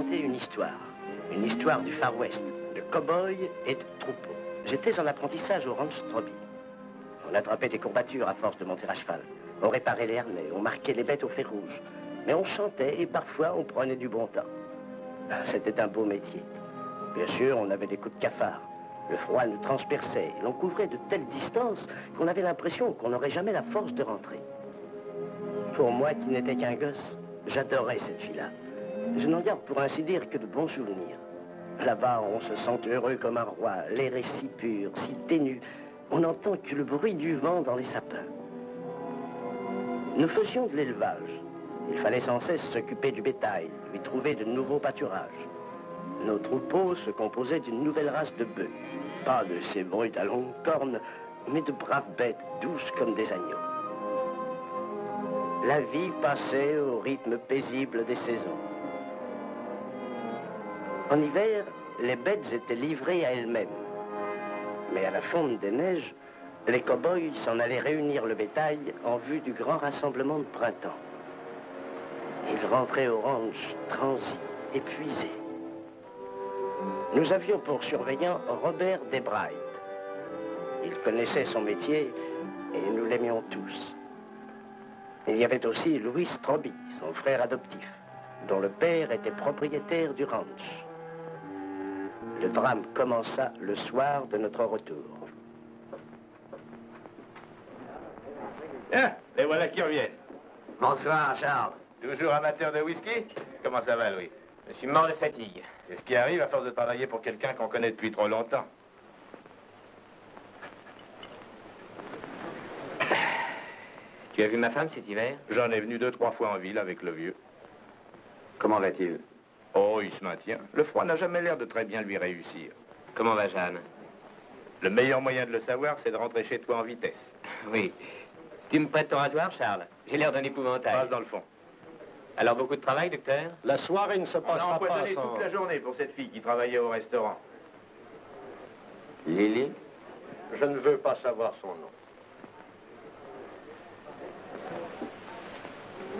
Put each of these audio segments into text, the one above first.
raconter une histoire du Far West, de cow-boys et de troupeaux. J'étais en apprentissage au ranch Stroby. On attrapait des courbatures à force de monter à cheval. On réparait les harnais, on marquait les bêtes au fer rouge. Mais on chantait et parfois on prenait du bon temps. C'était un beau métier. Bien sûr, on avait des coups de cafard. Le froid nous transperçait. L'on couvrait de telles distances qu'on avait l'impression qu'on n'aurait jamais la force de rentrer. Pour moi, qui n'étais qu'un gosse, j'adorais cette vie-là. Je n'en garde pour ainsi dire que de bons souvenirs. Là-bas, on se sent heureux comme un roi. L'air est si pur, si ténu. On n'entend que le bruit du vent dans les sapins. Nous faisions de l'élevage. Il fallait sans cesse s'occuper du bétail, lui trouver de nouveaux pâturages. Nos troupeaux se composaient d'une nouvelle race de bœufs. Pas de ces brutes à longues cornes, mais de braves bêtes, douces comme des agneaux. La vie passait au rythme paisible des saisons. En hiver, les bêtes étaient livrées à elles-mêmes. Mais à la fonte des neiges, les cow-boys s'en allaient réunir le bétail en vue du grand rassemblement de printemps. Ils rentraient au ranch, transis, épuisés. Nous avions pour surveillant Robert Desbride. Il connaissait son métier et nous l'aimions tous. Il y avait aussi Louis Stroby, son frère adoptif, dont le père était propriétaire du ranch. Le drame commença le soir de notre retour. Tiens, les voilà qui reviennent. Bonsoir, Charles. Toujours amateur de whisky? Comment ça va, Louis? Je suis mort de fatigue. C'est ce qui arrive à force de travailler pour quelqu'un qu'on connaît depuis trop longtemps. Tu as vu ma femme cet hiver? J'en ai venu 2-3 fois en ville avec le vieux. Comment va-t-il? Oh, il se maintient. Le froid n'a jamais l'air de très bien lui réussir. Comment va Jeanne? Le meilleur moyen de le savoir, c'est de rentrer chez toi en vitesse. Oui. Tu me prêtes ton rasoir, Charles? J'ai l'air d'un épouvantail. Passe dans le fond. Alors beaucoup de travail, docteur? La soirée ne se On a passera pas empoisonné sans... toute la journée pour cette fille qui travaillait au restaurant. Lily? Je ne veux pas savoir son nom.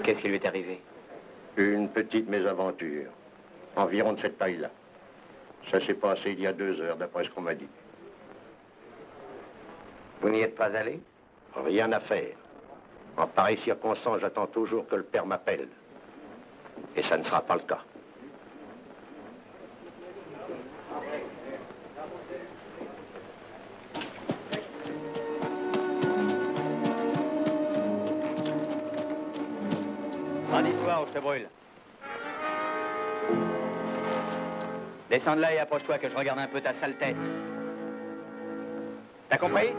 Qu'est-ce qui lui est arrivé? Une petite mésaventure. Environ de cette taille-là. Ça s'est passé il y a 2 heures, d'après ce qu'on m'a dit. Vous n'y êtes pas allé? Rien à faire. En pareille circonstance, j'attends toujours que le père m'appelle. Et ça ne sera pas le cas. Rendis-toi ou je te brûle. Descends de là et approche-toi que je regarde un peu ta sale tête. T'as compris?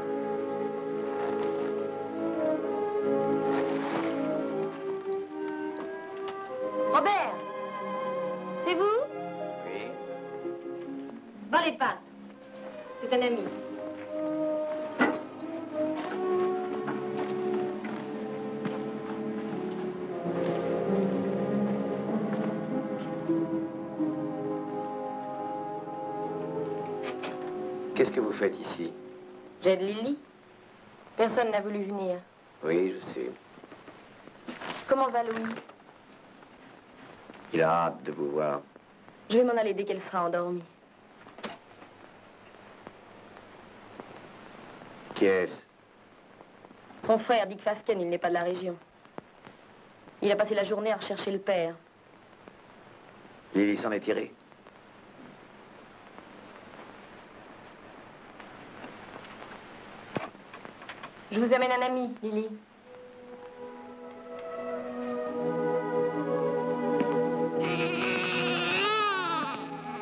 Robert, c'est vous? Oui. Dans les pattes. C'est un ami. Qu'est-ce que vous faites ici? J'aide Lily. Personne n'a voulu venir. Oui, je sais. Comment va Louis? Il a hâte de vous voir. Je vais m'en aller dès qu'elle sera endormie. Qui est-ce? Son frère, Dick Fasken, il n'est pas de la région. Il a passé la journée à rechercher le père. Lily s'en est tirée. Je vous amène un ami, Lily.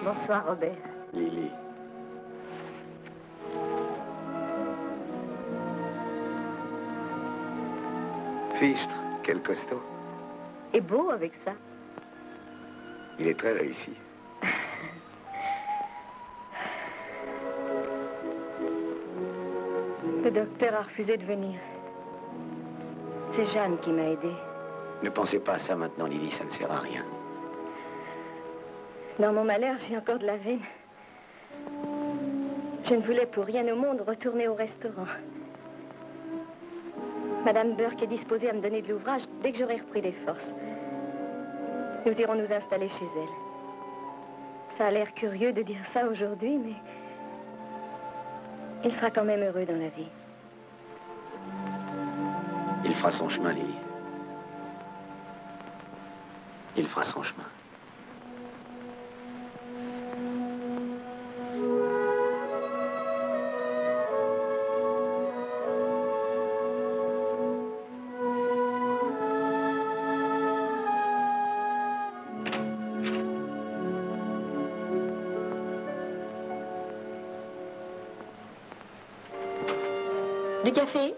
Bonsoir, Robert. Lily. Fichtre, quel costaud. Et beau avec ça. Il est très réussi. Le docteur a refusé de venir. C'est Jeanne qui m'a aidée. Ne pensez pas à ça maintenant, Lily, ça ne sert à rien. Dans mon malheur, j'ai encore de la veine. Je ne voulais pour rien au monde retourner au restaurant. Madame Burke est disposée à me donner de l'ouvrage dès que j'aurai repris des forces. Nous irons nous installer chez elle. Ça a l'air curieux de dire ça aujourd'hui, mais il sera quand même heureux dans la vie. Il fera son chemin, Lily. Il fera son chemin. Du café?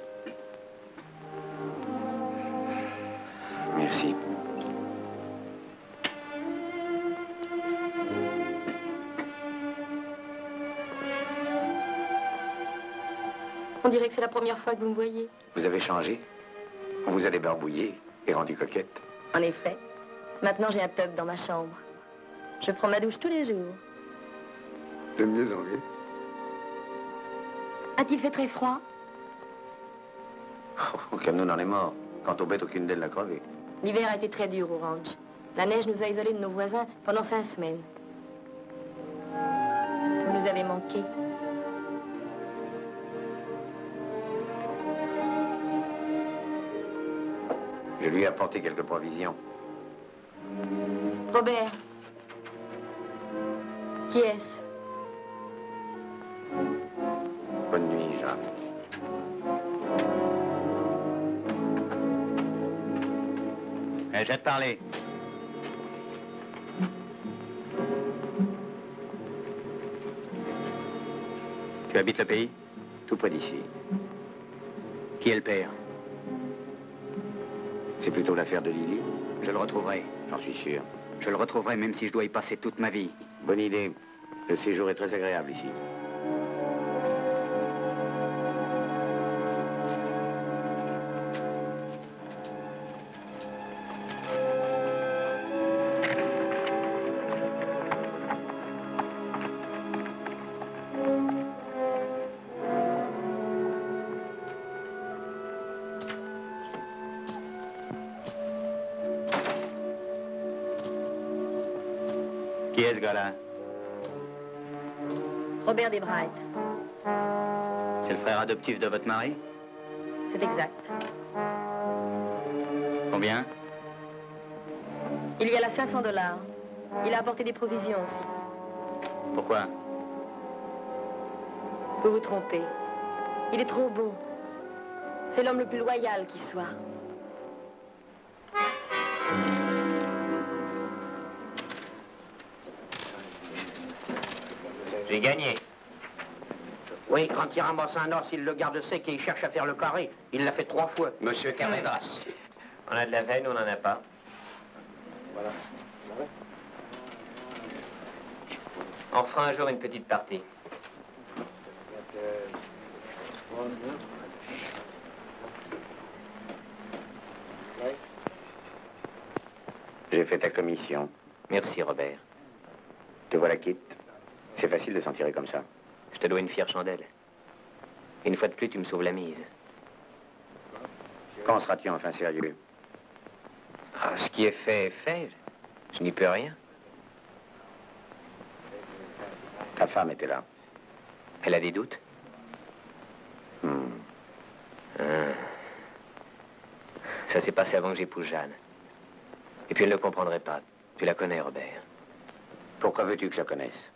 Merci. On dirait que c'est la première fois que vous me voyez. Vous avez changé. On vous a débarbouillé et rendu coquette. En effet. Maintenant, j'ai un tub dans ma chambre. Je prends ma douche tous les jours. De mieux en mieux. A-t-il fait très froid? Aucun de nous n'en est mort. Quant aux bêtes, aucune d'elles n'a crevé. L'hiver a été très dur au ranch. La neige nous a isolés de nos voisins pendant 5 semaines. Vous nous avez manqué. Je lui ai apporté quelques provisions. Robert. Qui est-ce? Bonne nuit, Jeanne. J'ai de parler. Tu habites le pays? Tout près d'ici. Qui est le père? C'est plutôt l'affaire de Lily. Je le retrouverai. J'en suis sûr. Je le retrouverai même si je dois y passer toute ma vie. Bonne idée. Le séjour est très agréable ici. Qui est ce gars-là? Robert Desbright. C'est le frère adoptif de votre mari? C'est exact. Combien? Il y a là $500. Il a apporté des provisions aussi. Pourquoi? Vous vous trompez. Il est trop beau. C'est l'homme le plus loyal qui soit. J'ai gagné. Oui, quand il ramasse un os, il le garde sec et il cherche à faire le carré. Il l'a fait 3 fois. Monsieur Carreras. On a de la veine, on n'en a pas. On fera un jour une petite partie. J'ai fait ta commission. Merci, Robert. Te voilà quitte. C'est facile de s'en tirer comme ça. Je te dois une fière chandelle. Une fois de plus, tu me sauves la mise. Quand seras-tu enfin sérieux? Ah, ce qui est fait est fait. Je n'y peux rien. Ta femme était là. Elle a des doutes? Ah. Ça s'est passé avant que j'épouse Jeanne. Et puis elle ne le comprendrait pas. Tu la connais, Robert. Pourquoi veux-tu que je la connaisse?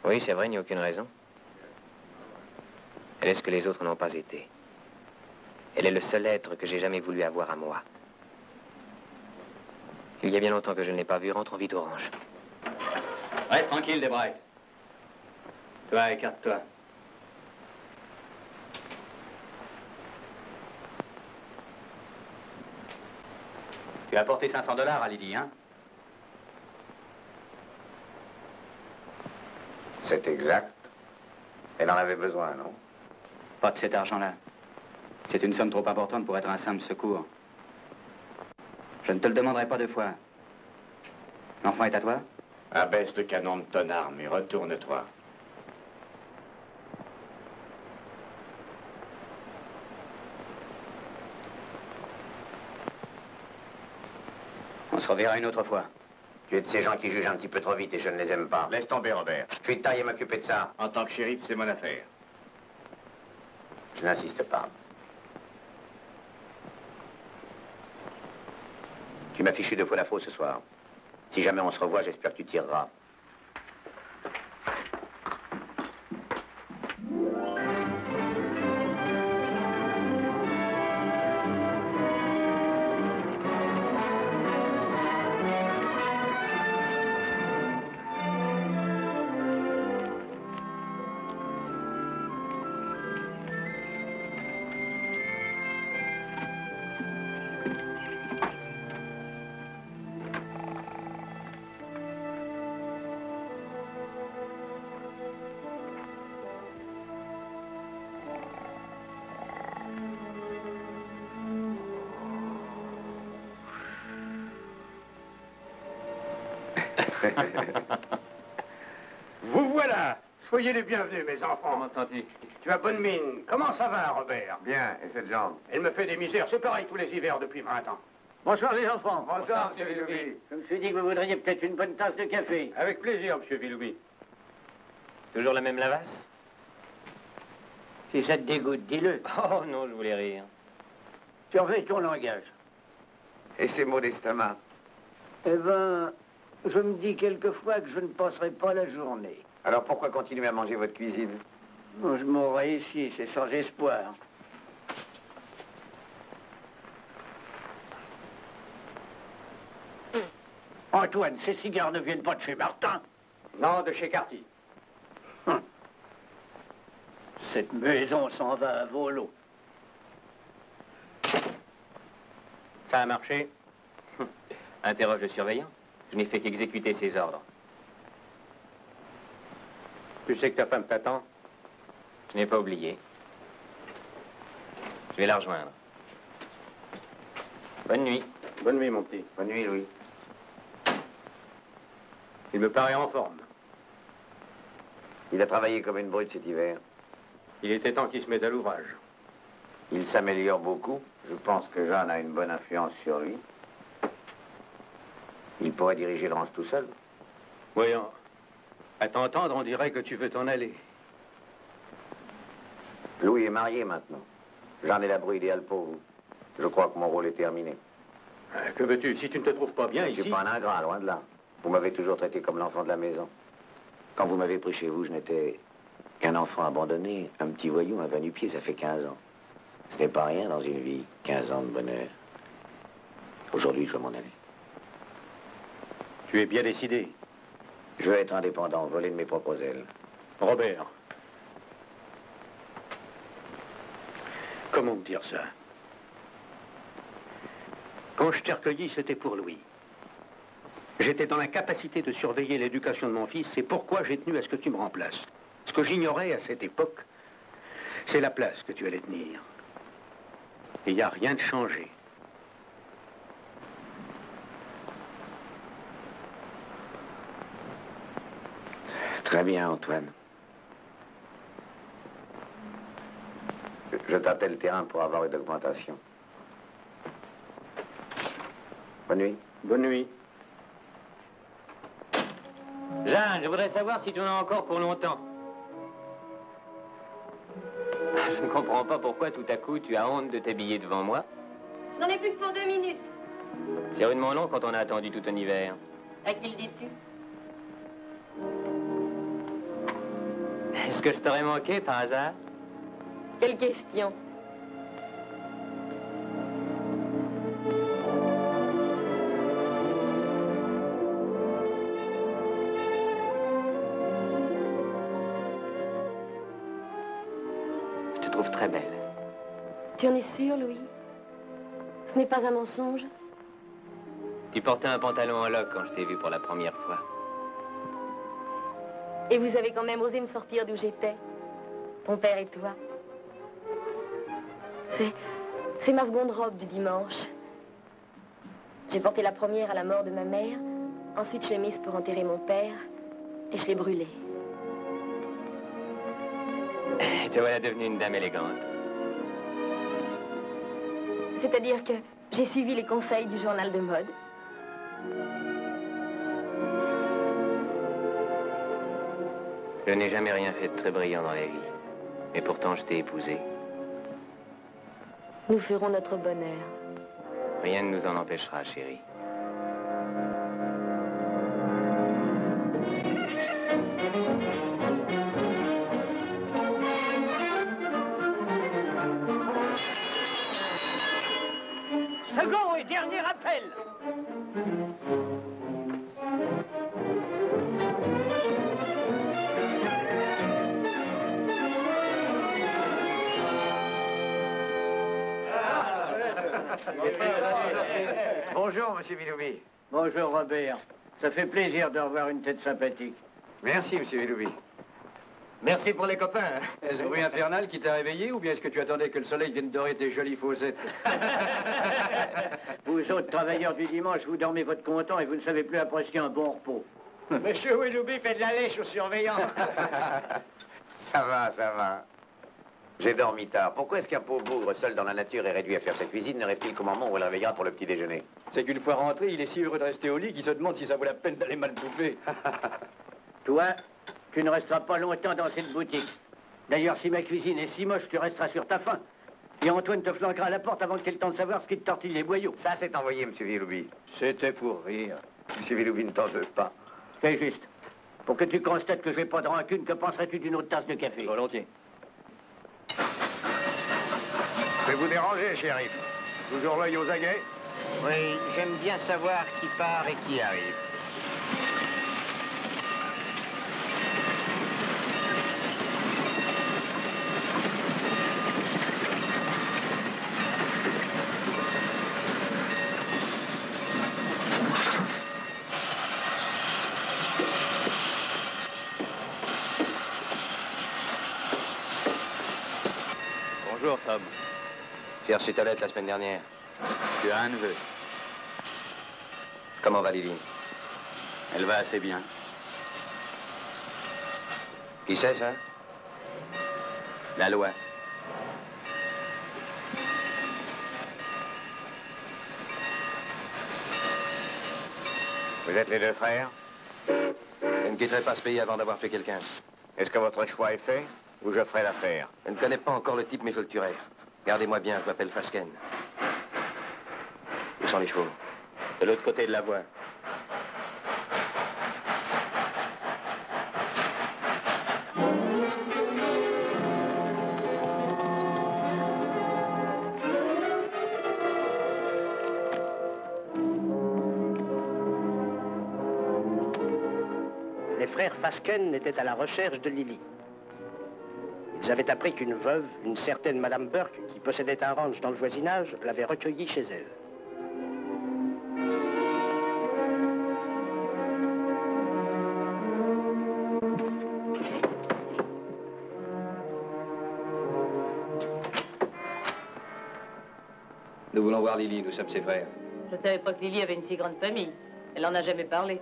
Oui, c'est vrai, il n'y a aucune raison. Elle est ce que les autres n'ont pas été. Elle est le seul être que j'ai jamais voulu avoir à moi. Il y a bien longtemps que je ne l'ai pas vue. Rentrons vite au ranch. Reste tranquille, Desbright. Toi, écarte-toi. Tu as apporté $500 à Lily, hein? C'est exact. Elle en avait besoin, non? Pas de cet argent-là. C'est une somme trop importante pour être un simple secours. Je ne te le demanderai pas 2 fois. L'enfant est à toi? Abaisse le canon de ton arme et retourne-toi. On se reverra une autre fois. Tu es de ces gens qui jugent un petit peu trop vite et je ne les aime pas. Laisse tomber, Robert. Je suis de taille à m'occuper de ça. En tant que shérif, c'est mon affaire. Je n'insiste pas. Tu m'as fichu 2 fois la faute ce soir. Si jamais on se revoit, j'espère que tu tireras. Vous voilà. Soyez les bienvenus, mes enfants. Comment te sens-tu? Tu as bonne mine. Comment ça va, Robert? Bien, et cette jambe? Elle me fait des misères. C'est pareil tous les hivers depuis 20 ans. Bonsoir les enfants. Bonsoir, monsieur Willoughby. Je me suis dit que vous voudriez peut-être une bonne tasse de café. Avec plaisir, monsieur Willoughby. Toujours la même lavasse? Si ça te dégoûte, dis-le. Oh non, je voulais rire. Surveille ton langage. Et ces maux d'estomac? Eh ben, je me dis quelquefois que je ne passerai pas la journée. Alors pourquoi continuer à manger votre cuisine? Bon, je mourrai ici, c'est sans espoir. Antoine, ces cigares ne viennent pas de chez Martin. Non, de chez Carty. Cette maison s'en va à volo. Ça a marché? Interroge le surveillant. Je n'ai fait qu'exécuter ses ordres. Tu sais que ta femme t'attend? Je n'ai pas oublié. Je vais la rejoindre. Bonne nuit. Bonne nuit, mon petit. Bonne nuit, Louis. Il me paraît en forme. Il a travaillé comme une brute cet hiver. Il était temps qu'il se mette à l'ouvrage. Il s'améliore beaucoup. Je pense que Jeanne a une bonne influence sur lui. Il pourrait diriger le ranch tout seul. Voyons. À t'entendre, on dirait que tu veux t'en aller. Louis est marié maintenant. Jeanne est la brouille idéale pour vous. Je crois que mon rôle est terminé. Que veux-tu? Si tu ne te trouves pas bien Je ne ici... suis pas un ingrat, loin de là. Vous m'avez toujours traité comme l'enfant de la maison. Quand vous m'avez pris chez vous, je n'étais qu'un enfant abandonné, un petit voyou, un va-nu-pied, ça fait 15 ans. Ce n'est pas rien dans une vie, 15 ans de bonheur. Aujourd'hui, je veux m'en aller. Tu es bien décidé. Je veux être indépendant, voler de mes propres ailes. Robert. Comment me dire ça? Quand je t'ai recueilli, c'était pour Louis. J'étais dans l'incapacité de surveiller l'éducation de mon fils, c'est pourquoi j'ai tenu à ce que tu me remplaces. Ce que j'ignorais à cette époque, c'est la place que tu allais tenir. Et il n'y a rien de changé. Très bien, Antoine. Je tâtais le terrain pour avoir une augmentation. Bonne nuit. Bonne nuit. Jeanne, je voudrais savoir si tu en as encore pour longtemps. Je ne comprends pas pourquoi tout à coup tu as honte de t'habiller devant moi. Je n'en ai plus que pour 2 minutes. C'est rudement long quand on a attendu tout un hiver. À qui le dis-tu? Est-ce que je t'aurais manqué par hasard? Quelle question? Je te trouve très belle. Tu en es sûr, Louis? Ce n'est pas un mensonge? Tu portais un pantalon en loques quand je t'ai vu pour la première fois. Et vous avez quand même osé me sortir d'où j'étais, ton père et toi. C'est ma seconde robe du dimanche. J'ai porté la première à la mort de ma mère, ensuite je l'ai mise pour enterrer mon père, et je l'ai brûlée. Te voilà devenue une dame élégante. C'est-à-dire que j'ai suivi les conseils du journal de mode. Je n'ai jamais rien fait de très brillant dans la vie. Et pourtant, je t'ai épousé. Nous ferons notre bonheur. Rien ne nous en empêchera, chérie. Second et dernier appel. Bonjour, monsieur Willoughby. Bonjour, Robert. Ça fait plaisir de revoir une tête sympathique. Merci, monsieur Willoughby. Merci pour les copains. Est-ce le bruit infernal qui t'a réveillé ou bien est-ce que tu attendais que le soleil vienne dorer tes jolies fossettes? Vous autres travailleurs du dimanche, vous dormez votre content et vous ne savez plus apprécier un bon repos. Monsieur Willoughby fait de la lèche au surveillant. Ça va, ça va. J'ai dormi tard. Pourquoi est-ce qu'un pauvre bougre seul dans la nature est réduit à faire sa cuisine ne rêve-t-il qu'au moment où elle réveillera pour le petit déjeuner? C'est qu'une fois rentré, il est si heureux de rester au lit qu'il se demande si ça vaut la peine d'aller mal bouffer. Toi, tu ne resteras pas longtemps dans cette boutique. D'ailleurs, si ma cuisine est si moche, tu resteras sur ta faim. Et Antoine te flanquera à la porte avant qu'il ait le temps de savoir ce qui te tortille les boyaux. Ça, c'est envoyé, monsieur Willoughby. C'était pour rire. Monsieur Willoughby ne t'en veut pas. C'est juste. Pour que tu constates que j'ai pas de rancune, que penserais-tu d'une autre tasse de café? Volontiers. Je vais vous déranger, shérif. Toujours l'œil aux aguets? Oui, j'aime bien savoir qui part et qui arrive. Bonjour, Tom. J'ai reçu ta lettre la semaine dernière. Tu as un neveu. Comment va Lily? Elle va assez bien. Qui c'est, ça? La loi. Vous êtes les deux frères? Je ne quitterai pas ce pays avant d'avoir tué quelqu'un. Est-ce que votre choix est fait ou je ferai l'affaire? Je ne connais pas encore le type, mais je le tuerai. Gardez-moi bien, je m'appelle Fasken. Où sont les chevaux? De l'autre côté de la voie. Les frères Fasken étaient à la recherche de Lily. Ils avaient appris qu'une veuve, une certaine Madame Burke, qui possédait un ranch dans le voisinage, l'avait recueillie chez elle. Nous voulons voir Lily, nous sommes ses frères. Je ne savais pas que Lily avait une si grande famille. Elle en a jamais parlé.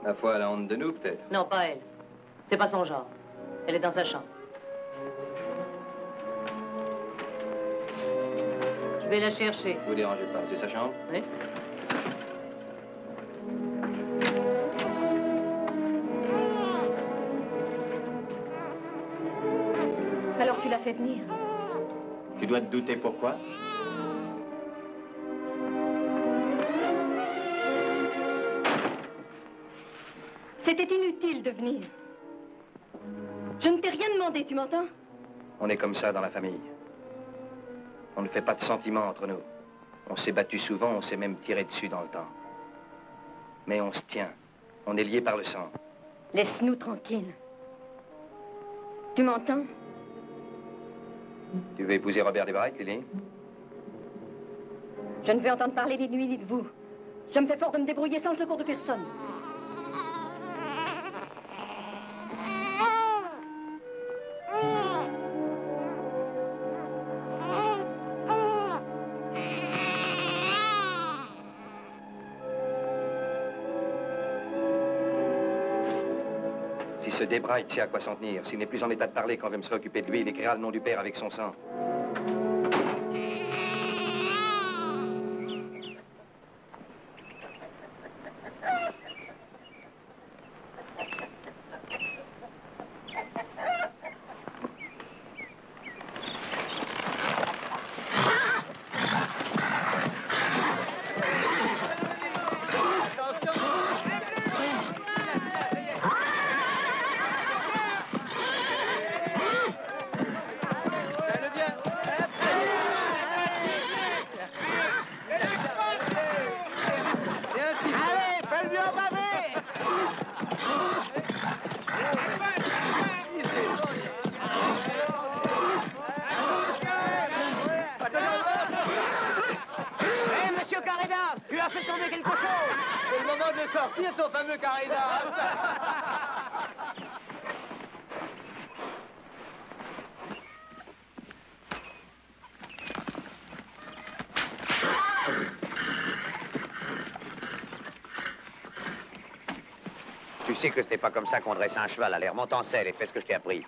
Ma foi, elle a honte de nous, peut-être. Non, pas elle. C'est pas son genre. Elle est dans sa chambre. Je vais la chercher. Vous dérangez pas, c'est sa chambre? Oui. Alors tu l'as fait venir. Tu dois te douter pourquoi? C'était inutile de venir. Je ne t'ai rien demandé, tu m'entends? On est comme ça dans la famille. On ne fait pas de sentiments entre nous. On s'est battu souvent, on s'est même tiré dessus dans le temps. Mais on se tient. On est liés par le sang. Laisse-nous tranquilles. Tu m'entends? Tu veux épouser Robert Desbright, Lily? Je ne veux entendre parler ni de lui ni de vous. Je me fais fort de me débrouiller sans le secours de personne. Si ce Desbright sait à quoi s'en tenir, s'il n'est plus en état de parler quand je me serai occupé de lui, il écrira le nom du père avec son sang. c'est ton fameux Carida. Tu sais que c'était pas comme ça qu'on dresse un cheval. Allez, remonte en selle et fais ce que je t'ai appris.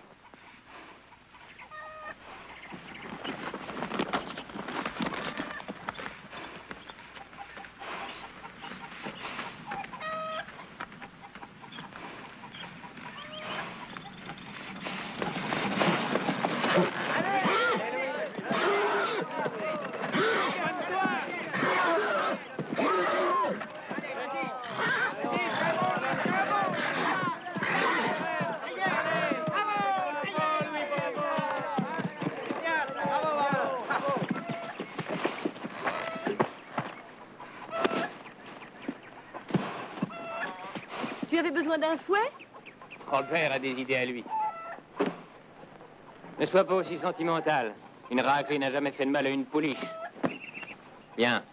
Tu avais besoin d'un fouet? Robert a des idées à lui. Ne sois pas aussi sentimental. Une raclée n'a jamais fait de mal à une pouliche. Bien.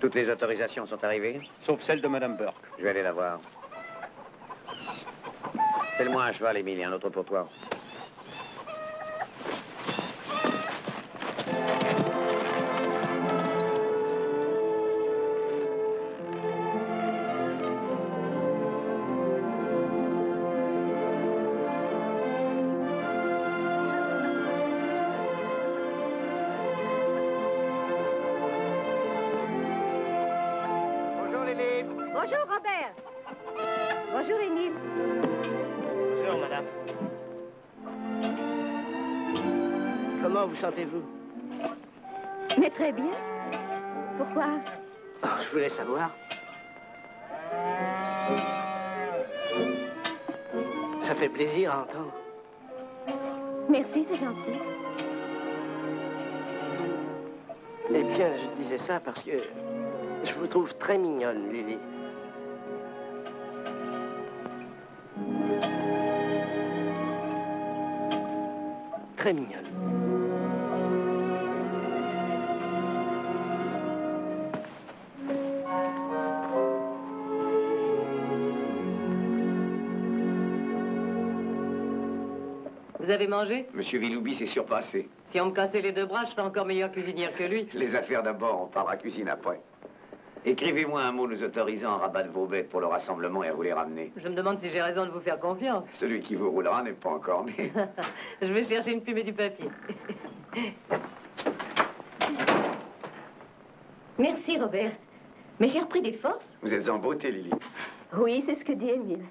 Toutes les autorisations sont arrivées? Sauf celle de Madame Burke. Je vais aller la voir. Fais-le-moi un cheval, Émile, et un autre pour toi. Bonjour, Lily. Bonjour, Robert. Bonjour, Émile. Bonjour, madame. Comment vous sentez-vous? Mais très bien. Pourquoi? Oh, je voulais savoir. Ça fait plaisir à entendre. Merci, c'est gentil. Eh bien, je disais ça parce que je vous trouve très mignonne, Lily. Très mignonne. Vous avez mangé? Monsieur Villoubi s'est surpassé. Si on me cassait les deux bras, je serais encore meilleure cuisinière que lui. Les affaires d'abord, on parlera cuisine après. Écrivez-moi un mot nous autorisant à rabattre vos bêtes pour le rassemblement et à vous les ramener. Je me demande si j'ai raison de vous faire confiance. Celui qui vous roulera n'est pas encore né. Je vais chercher une plume et du papier. Merci, Robert. Mais j'ai repris des forces. Vous êtes en beauté, Lily. Oui, c'est ce que dit Émile.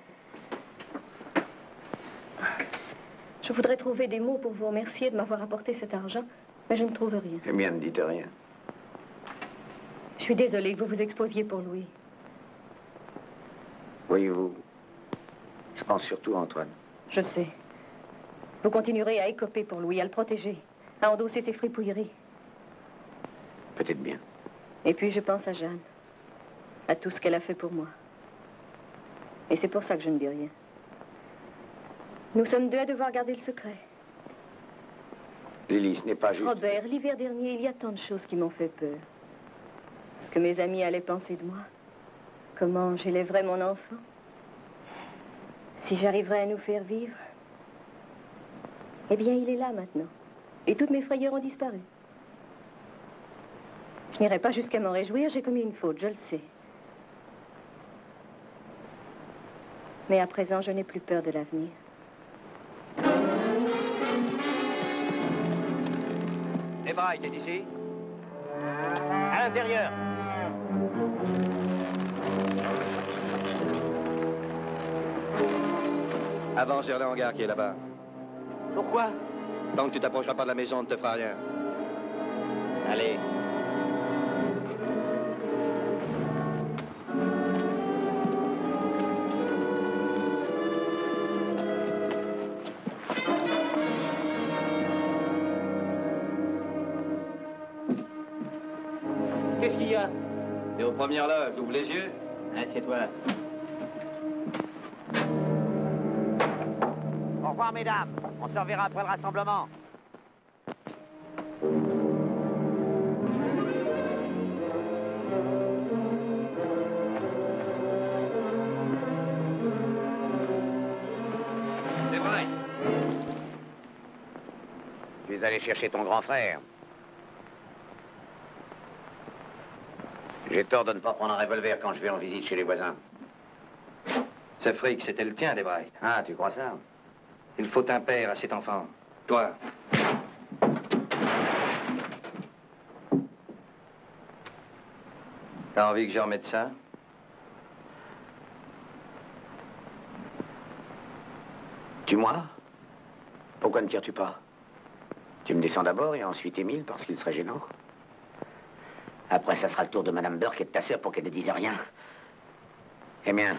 Je voudrais trouver des mots pour vous remercier de m'avoir apporté cet argent, mais je ne trouve rien. Eh bien, ne dites rien. Je suis désolée que vous vous exposiez pour Louis. Voyez-vous, je pense surtout à Antoine. Je sais. Vous continuerez à écoper pour Louis, à le protéger, à endosser ses fripouilleries. Peut-être bien. Et puis je pense à Jeanne, à tout ce qu'elle a fait pour moi. Et c'est pour ça que je ne dis rien. Nous sommes deux à devoir garder le secret. Lily, ce n'est pas juste... Robert, l'hiver dernier, il y a tant de choses qui m'ont fait peur. Ce que mes amis allaient penser de moi. Comment j'élèverais mon enfant. Si j'arriverais à nous faire vivre. Eh bien, il est là maintenant. Et toutes mes frayeurs ont disparu. Je n'irai pas jusqu'à m'en réjouir, j'ai commis une faute, je le sais. Mais à présent, je n'ai plus peur de l'avenir. Les brailles, t'es ici? À l'intérieur. Avance vers le hangar qui est là-bas. Pourquoi? Tant que tu t'approcheras pas de la maison, on ne te fera rien. Allez. Qu'est-ce qu'il y a? T'es aux premières loges, ouvre les yeux. Assieds-toi. revoir, mesdames. On se reverra après le rassemblement. C'est vrai. Tu es allé chercher ton grand frère. J'ai tort de ne pas prendre un revolver quand je vais en visite chez les voisins. Ce fric, c'était le tien, Desbright. Ah, tu crois ça? Il faut un père à cet enfant. Toi. T'as envie que je remette ça? Tue-moi? Pourquoi ne tires-tu pas? Tu me descends d'abord et ensuite Émile parce qu'il serait gênant. Après, ça sera le tour de Madame Burke et de ta sœur pour qu'elle ne dise rien. Eh bien,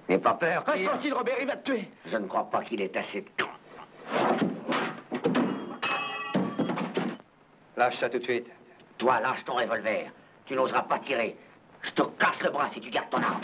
n'aie pas peur. Reste tranquille, Robert, il va te tuer. Je ne crois pas qu'il ait assez de camp. Lâche ça tout de suite. Toi, lâche ton revolver. Tu n'oseras pas tirer. Je te casse le bras si tu gardes ton arme.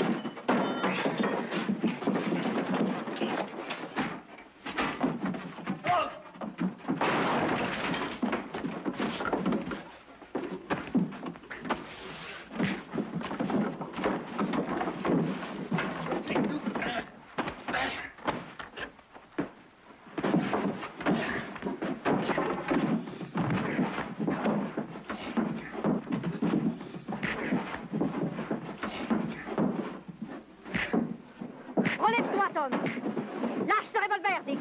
Relève-toi, Tom. Lâche ce revolver, Dick.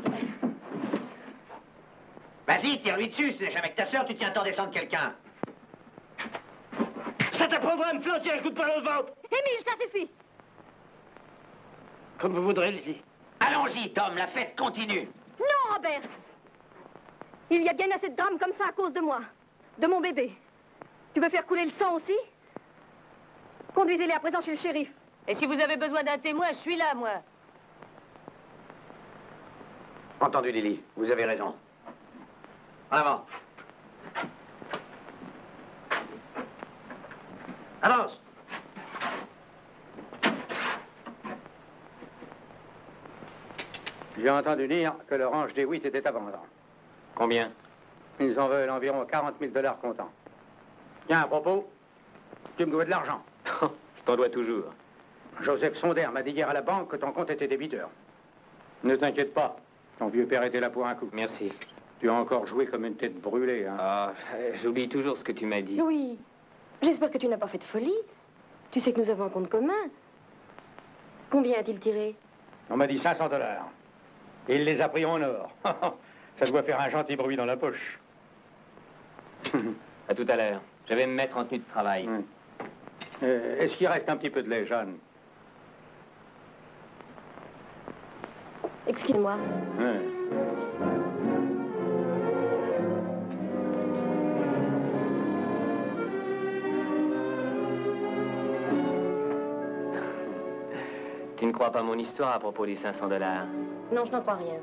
Vas-y, tire-lui dessus. Ce n'est jamais que ta sœur, tu tiens tant descendre quelqu'un. Ça t'apprendra à me flanquer un coup de poing au ventre. Émile, ça suffit. Comme vous voudrez, Lily. Allons-y, Tom, la fête continue. Non, Robert. Il y a bien assez de drames comme ça à cause de moi. De mon bébé. Tu veux faire couler le sang aussi? Conduisez-les à présent chez le shérif. Et si vous avez besoin d'un témoin, je suis là, moi. Entendu, Lily. Vous avez raison. En avant. Avance. J'ai entendu dire que le ranch des Witt était à vendre. Combien? Ils en veulent environ 40 000 $ comptant. Tiens, à propos, tu me dois de l'argent. Je t'en dois toujours. Joseph Sonder m'a dit hier à la banque que ton compte était débiteur. Ne t'inquiète pas, ton vieux père était là pour un coup. Merci. Tu as encore joué comme une tête brûlée, hein. Ah, j'oublie toujours ce que tu m'as dit. Oui. J'espère que tu n'as pas fait de folie. Tu sais que nous avons un compte commun. Combien a-t-il tiré? On m'a dit 500 $. Et il les a pris en or. Ça doit faire un gentil bruit dans la poche. À tout à l'heure. Je vais me mettre en tenue de travail. Est-ce qu'il reste un petit peu de lait, Jeanne? Excuse-moi. Tu ne crois pas mon histoire à propos des 500 $? Non, je n'en crois rien.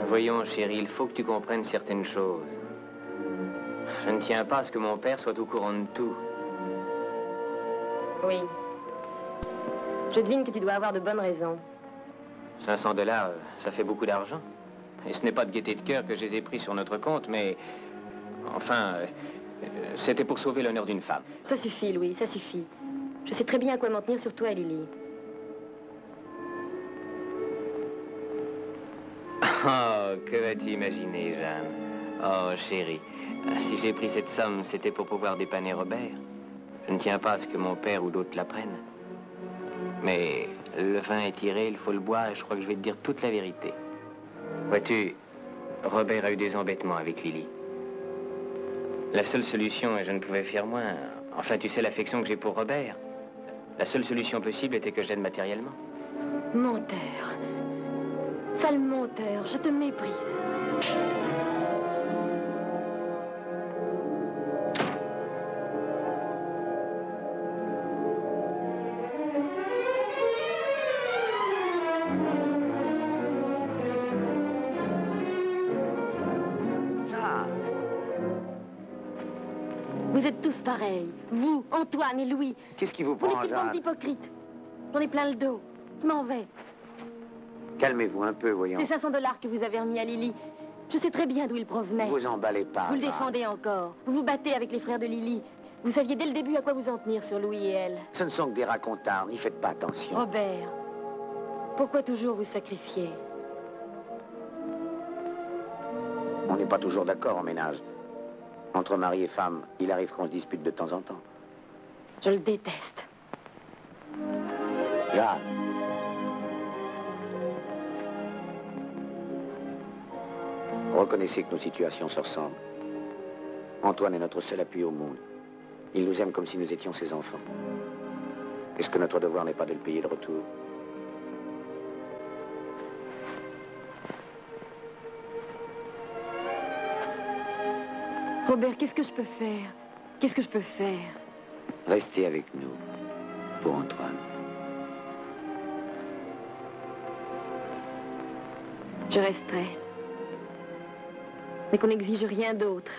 Voyons, chérie, il faut que tu comprennes certaines choses. Je ne tiens pas à ce que mon père soit au courant de tout. Oui. Je devine que tu dois avoir de bonnes raisons. 500 $, ça fait beaucoup d'argent. Et ce n'est pas de gaieté de cœur que je les ai pris sur notre compte, mais... Enfin, c'était pour sauver l'honneur d'une femme. Ça suffit, Louis, ça suffit. Je sais très bien à quoi m'en tenir sur toi et Lily. Oh, que vas-tu imaginer, Jeanne? Oh, chérie, si j'ai pris cette somme, c'était pour pouvoir dépanner Robert. Je ne tiens pas à ce que mon père ou d'autres la prennent. Mais le vin est tiré, il faut le boire, et je crois que je vais te dire toute la vérité. Vois-tu, Robert a eu des embêtements avec Lily. La seule solution, et je ne pouvais faire moins, enfin, tu sais l'affection que j'ai pour Robert. La seule solution possible était que je l'aide matériellement. Menteur. Sale menteur, je te méprise. Vous êtes tous pareils. Vous, Antoine et Louis. Qu'est-ce qui vous Vous prend, n'êtes qu'une bande Jeanne? d'hypocrites. J'en ai plein le dos. Je m'en vais. Calmez-vous un peu, voyons. C'est 500 $ que vous avez remis à Lily. Je sais très bien d'où ils provenaient. Vous emballez pas. Vous le défendez encore. Vous vous battez avec les frères de Lily. Vous saviez dès le début à quoi vous en tenir sur Louis et elle. Ce ne sont que des racontards, n'y faites pas attention. Robert, pourquoi toujours vous sacrifier? On n'est pas toujours d'accord en ménage. Entre mari et femme, il arrive qu'on se dispute de temps en temps. Je le déteste. Jeanne. Reconnaissez que nos situations se ressemblent. Antoine est notre seul appui au monde. Il nous aime comme si nous étions ses enfants. Est-ce que notre devoir n'est pas de le payer de retour? Robert, qu'est-ce que je peux faire? Qu'est-ce que je peux faire? Restez avec nous, pour Antoine. Je resterai. Mais qu'on n'exige rien d'autre.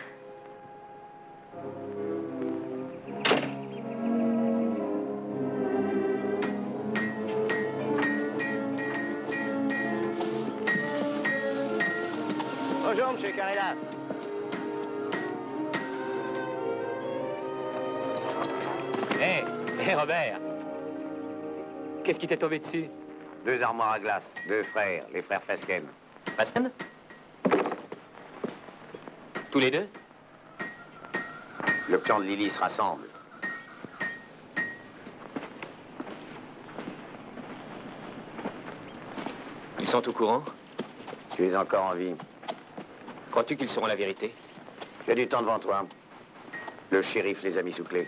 Bonjour, monsieur Carrella. Hé, Robert. Qu'est-ce qui t'est tombé dessus? 2 armoires à glace, 2 frères, les frères Fasken. Fasken? Tous les deux? Le clan de Lily se rassemble. Ils sont au courant? Tu es encore en vie. Crois-tu qu'ils sauront la vérité? Tu as du temps devant toi. Le shérif les a mis sous clé.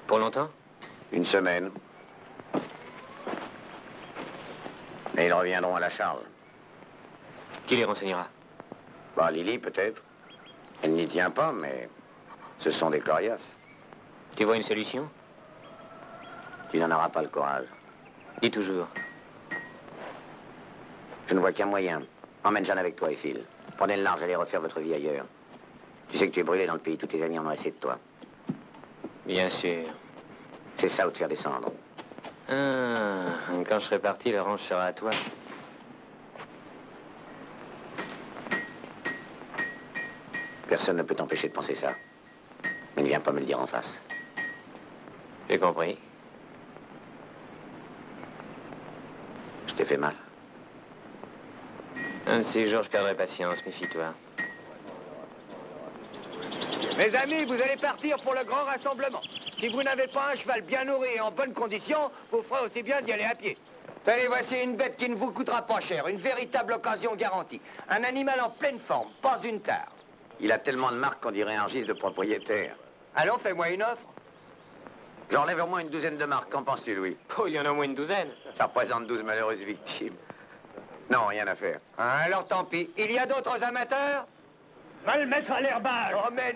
Pour longtemps? 1 semaine. Et ils reviendront à la charge. Qui les renseignera? Bah, Lily, peut-être. Elle n'y tient pas, mais ce sont des coriaces. Tu vois une solution? Tu n'en auras pas le courage. Dis toujours. Je ne vois qu'un moyen. Emmène Jeanne avec toi et file. Prenez le large, allez refaire votre vie ailleurs. Tu sais que tu es brûlé dans le pays, tous tes amis en ont assez de toi. Bien sûr. C'est ça ou te faire descendre. Ah, quand je serai parti, le ranch sera à toi. Personne ne peut t'empêcher de penser ça. Mais ne viens pas me le dire en face. J'ai compris. Je t'ai fait mal. Un de ces jours, je perdrai patience, méfie-toi. Mes amis, vous allez partir pour le grand rassemblement. Si vous n'avez pas un cheval bien nourri et en bonne condition, vous ferez aussi bien d'y aller à pied. Tenez, voici une bête qui ne vous coûtera pas cher. Une véritable occasion garantie. Un animal en pleine forme, pas une tare. Il a tellement de marques qu'on dirait un registre de propriétaire. Allons, fais-moi une offre. J'enlève au moins une douzaine de marques. Qu'en penses-tu, Louis? Oh, il y en a au moins une douzaine. Ça représente 12 malheureuses victimes. Non, rien à faire. Alors tant pis. Il y a d'autres amateurs? Va le mettre à l'herbage. Oh, mais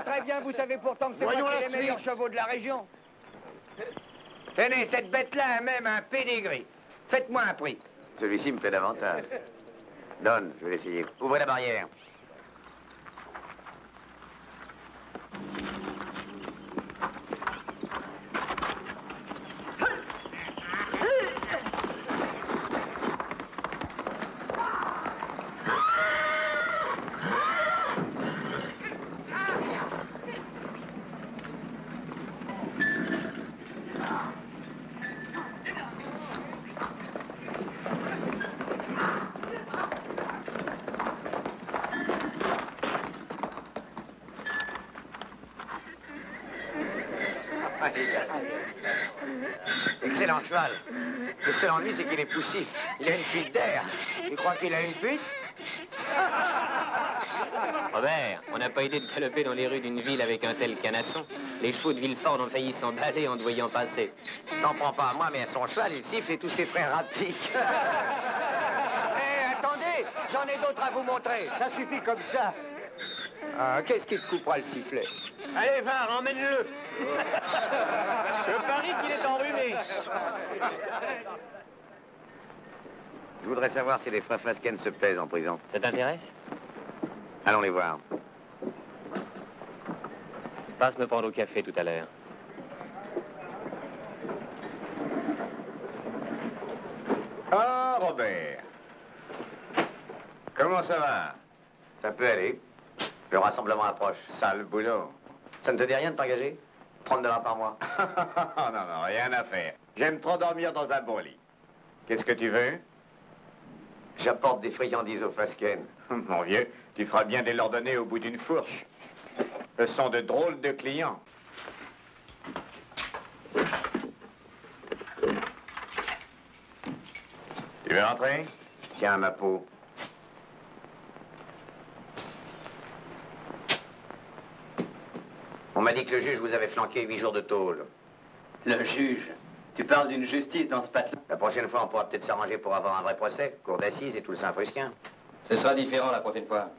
très bien. Vous savez pourtant que c'est moi qui ai les meilleurs chevaux de la région. Tenez, cette bête-là a même un pédigree. Faites-moi un prix. Celui-ci me plaît davantage. Donne, je vais l'essayer. Ouvrez la barrière. Excellent cheval. Le seul ennui, c'est qu'il est poussif. Il a une fuite d'air. Tu crois qu'il a une fuite? Robert, on n'a pas idée de galoper dans les rues d'une ville avec un tel canasson. Les chevaux de Villefort ont failli s'emballer en te voyant passer. T'en prends pas à moi, mais à son cheval, il siffle et tous ses frères rappliquent. Hé, attendez, j'en ai d'autres à vous montrer. Ça suffit comme ça. Ah, qu'est-ce qui te coupera le sifflet? Allez, va, emmène-le. Je parie qu'il est enrhumé. Je voudrais savoir si les frères Fasken se plaisent en prison. Ça t'intéresse? Allons les voir. Passe me prendre au café tout à l'heure. Ah, Robert. Comment ça va? Ça peut aller. Le rassemblement approche. Sale boulot. Ça ne te dit rien de t'engager? 30 $ par mois. Non, non, rien à faire. J'aime trop dormir dans un bon lit. Qu'est-ce que tu veux? J'apporte des friandises au Fasken. Mon vieux, tu feras bien de leur donner au bout d'une fourche. Ce sont de drôles de clients. Tu veux entrer? Tiens, ma peau. On m'a dit que le juge vous avait flanqué 8 jours de tôle. Le juge? Tu parles d'une justice dans ce patelin? La prochaine fois, on pourra peut-être s'arranger pour avoir un vrai procès, cour d'assises et tout le Saint-Frisquin. Ce sera différent la prochaine fois.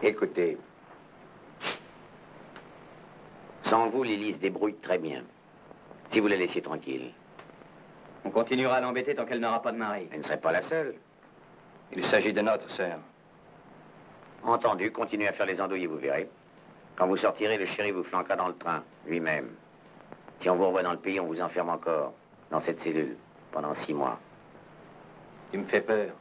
Écoutez, sans vous, Lily se débrouille très bien. Si vous la laissiez tranquille. On continuera à l'embêter tant qu'elle n'aura pas de mari. Elle ne serait pas la seule. Il s'agit de notre sœur. Entendu, continuez à faire les andouilles, vous verrez. Quand vous sortirez, le chéri vous flanquera dans le train, lui-même. Si on vous revoit dans le pays, on vous enferme encore, dans cette cellule, pendant 6 mois. Tu me fais peur.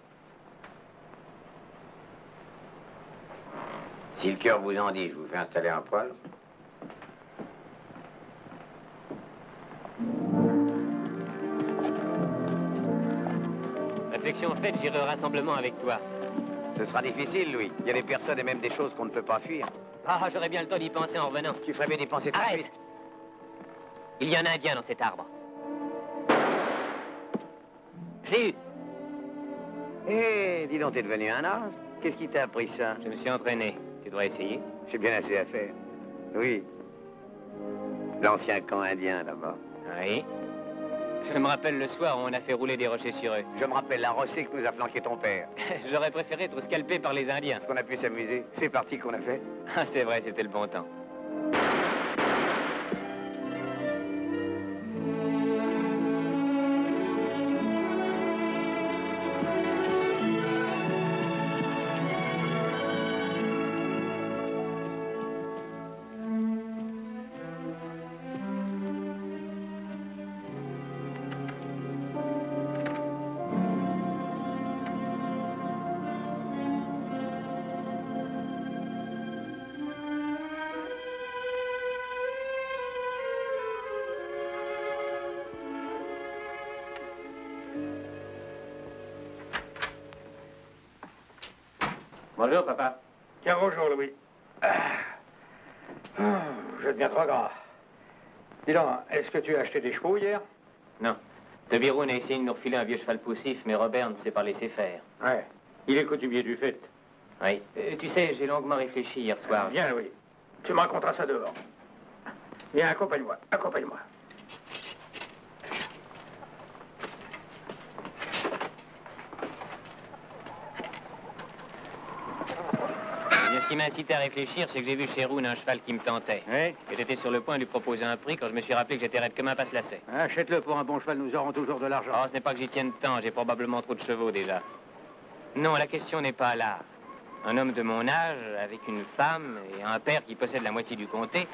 Si le cœur vous en dit, je vous fais installer un poêle. Réflexion faite, j'irai au rassemblement avec toi. Ce sera difficile, Louis. Il y a des personnes et même des choses qu'on ne peut pas fuir. Ah, j'aurais bien le temps d'y penser en revenant. Tu ferais mieux d'y penser tout de Arrête! suite. Il y a un Indien dans cet arbre. Je l'ai eu. Eh, dis donc, t'es devenu un as. Qu'est-ce qui t'a appris ça? Je me suis entraîné. Tu devrais essayer. J'ai bien assez à faire. Oui. L'ancien camp indien, là-bas. Oui. Je me rappelle le soir où on a fait rouler des rochers sur eux. Je me rappelle la rossée que nous a flanqué ton père. J'aurais préféré être scalpé par les Indiens. Est-ce qu'on a pu s'amuser? C'est parti qu'on a fait. Ah, c'est vrai, c'était le bon temps. Bonjour, papa. Tiens, bonjour, Louis. Je deviens trop grand. Dis donc, est-ce que tu as acheté des chevaux hier? Non. De Biroun a essayé de nous refiler un vieux cheval poussif, mais Robert ne s'est pas laissé faire. Ouais. Il est coutumier du fait. Oui. Tu sais, j'ai longuement réfléchi hier soir. Viens, Louis. Tu me raconteras ça dehors. Viens, accompagne-moi. Accompagne-moi. Ce qui m'a incité à réfléchir, c'est que j'ai vu chez Roun un cheval qui me tentait. Oui. Et j'étais sur le point de lui proposer un prix quand je me suis rappelé que j'étais raide comme un passe-lacet. Achète-le pour un bon cheval, nous aurons toujours de l'argent. Oh, ce n'est pas que j'y tienne tant, j'ai probablement trop de chevaux déjà. Non, la question n'est pas là. Un homme de mon âge, avec une femme et un père qui possède la moitié du comté,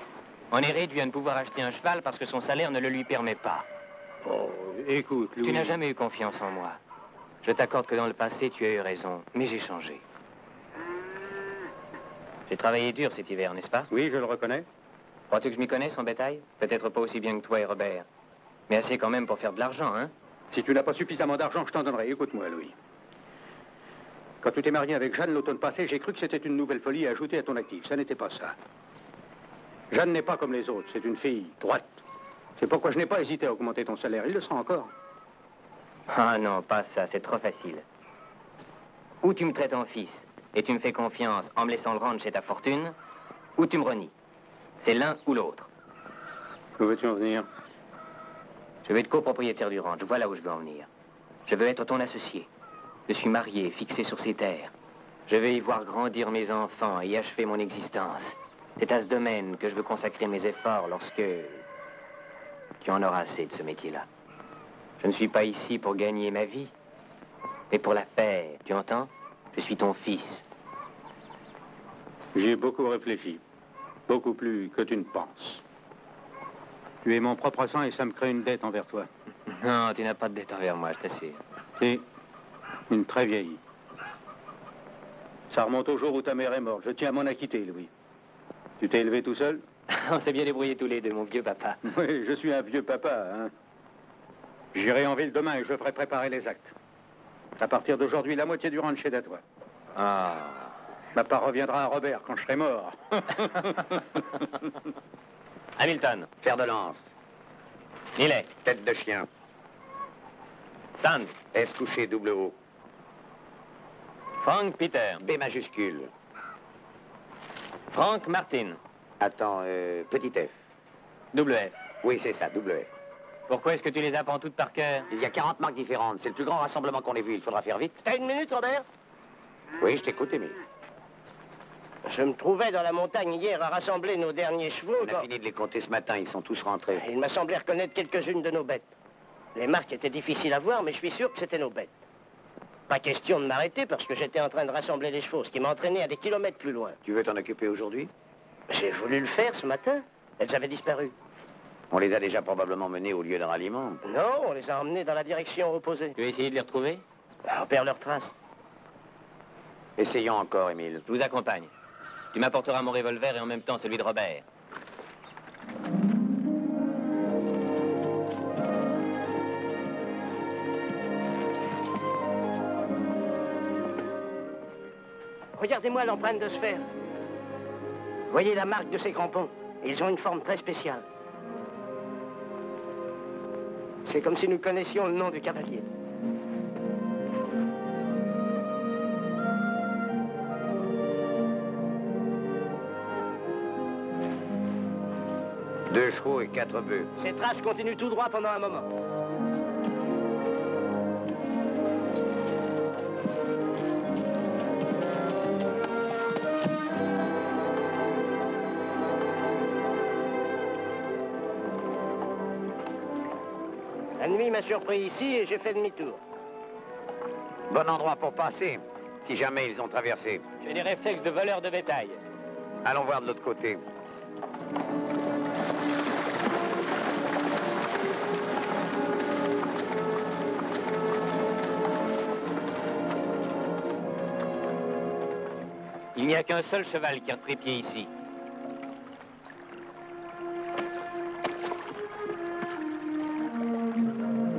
en est réduit à ne pouvoir acheter un cheval parce que son salaire ne le lui permet pas. Oh, écoute, Louis. Tu n'as jamais eu confiance en moi. Je t'accorde que dans le passé, tu as eu raison, mais j'ai changé. J'ai travaillé dur cet hiver, n'est-ce pas? Oui, je le reconnais. Crois-tu que je m'y connaisse en bétail? Peut-être pas aussi bien que toi et Robert. Mais assez quand même pour faire de l'argent, hein? Si tu n'as pas suffisamment d'argent, je t'en donnerai. Écoute-moi, Louis. Quand tu t'es marié avec Jeanne l'automne passé, j'ai cru que c'était une nouvelle folie à ajouter à ton actif. Ça n'était pas ça. Jeanne n'est pas comme les autres. C'est une fille droite. C'est pourquoi je n'ai pas hésité à augmenter ton salaire. Il le sera encore. Ah non, pas ça. C'est trop facile. Ou tu me traites en fils et tu me fais confiance en me laissant le rendre chez ta fortune, ou tu me renies. C'est l'un ou l'autre. Où veux-tu en venir? Je veux être copropriétaire du ranch. Voilà où je veux en venir. Je veux être ton associé. Je suis marié, fixé sur ces terres. Je veux y voir grandir mes enfants et y achever mon existence. C'est à ce domaine que je veux consacrer mes efforts lorsque tu en auras assez de ce métier-là. Je ne suis pas ici pour gagner ma vie, mais pour la faire. Tu entends? Je suis ton fils. J'y ai beaucoup réfléchi. Beaucoup plus que tu ne penses. Tu es mon propre sang et ça me crée une dette envers toi. Non, tu n'as pas de dette envers moi, je t'assure. Si, une très vieille. Ça remonte au jour où ta mère est morte. Je tiens à m'en acquitter, Louis. Tu t'es élevé tout seul? On s'est bien débrouillés tous les deux, mon vieux papa. Oui, je suis un vieux papa, hein. J'irai en ville demain et je ferai préparer les actes. À partir d'aujourd'hui, la moitié du ranch est à toi. Ah. Ma part reviendra à Robert quand je serai mort. Hamilton. Fer de lance. Millet. Tête de chien. Sand. S couché double O. Frank Peter. B majuscule. Frank Martin. Attends, petit F. Double F. Oui, c'est ça, double F. Pourquoi est-ce que tu les apprends toutes par cœur? Il y a 40 marques différentes. C'est le plus grand rassemblement qu'on ait vu. Il faudra faire vite. T'as une minute, Robert? Oui, je t'écoute, Émile. Je me trouvais dans la montagne hier à rassembler nos derniers chevaux. On a fini de les compter ce matin. Ils sont tous rentrés. Il m'a semblé reconnaître quelques-unes de nos bêtes. Les marques étaient difficiles à voir, mais je suis sûr que c'était nos bêtes. Pas question de m'arrêter parce que j'étais en train de rassembler les chevaux, ce qui m'a entraîné à des kilomètres plus loin. Tu veux t'en occuper aujourd'hui? J'ai voulu le faire ce matin. Elles avaient disparu. On les a déjà probablement menés au lieu de ralliement. Non, on les a emmenées dans la direction opposée. Tu veux essayer de les retrouver? On perd leurs traces. Essayons encore, Émile. Je vous accompagne. Tu m'apporteras mon revolver et en même temps celui de Robert. Regardez-moi l'empreinte de sphère. Voyez la marque de ces crampons. Ils ont une forme très spéciale. C'est comme si nous connaissions le nom du cavalier. Deux chevaux et 4 bœufs. Ces traces continuent tout droit pendant un moment. La nuit m'a surpris ici et j'ai fait demi-tour. Bon endroit pour passer, si jamais ils ont traversé. J'ai des réflexes de voleur de bétail. Allons voir de l'autre côté. Il n'y a qu'un seul cheval qui a repris pied ici.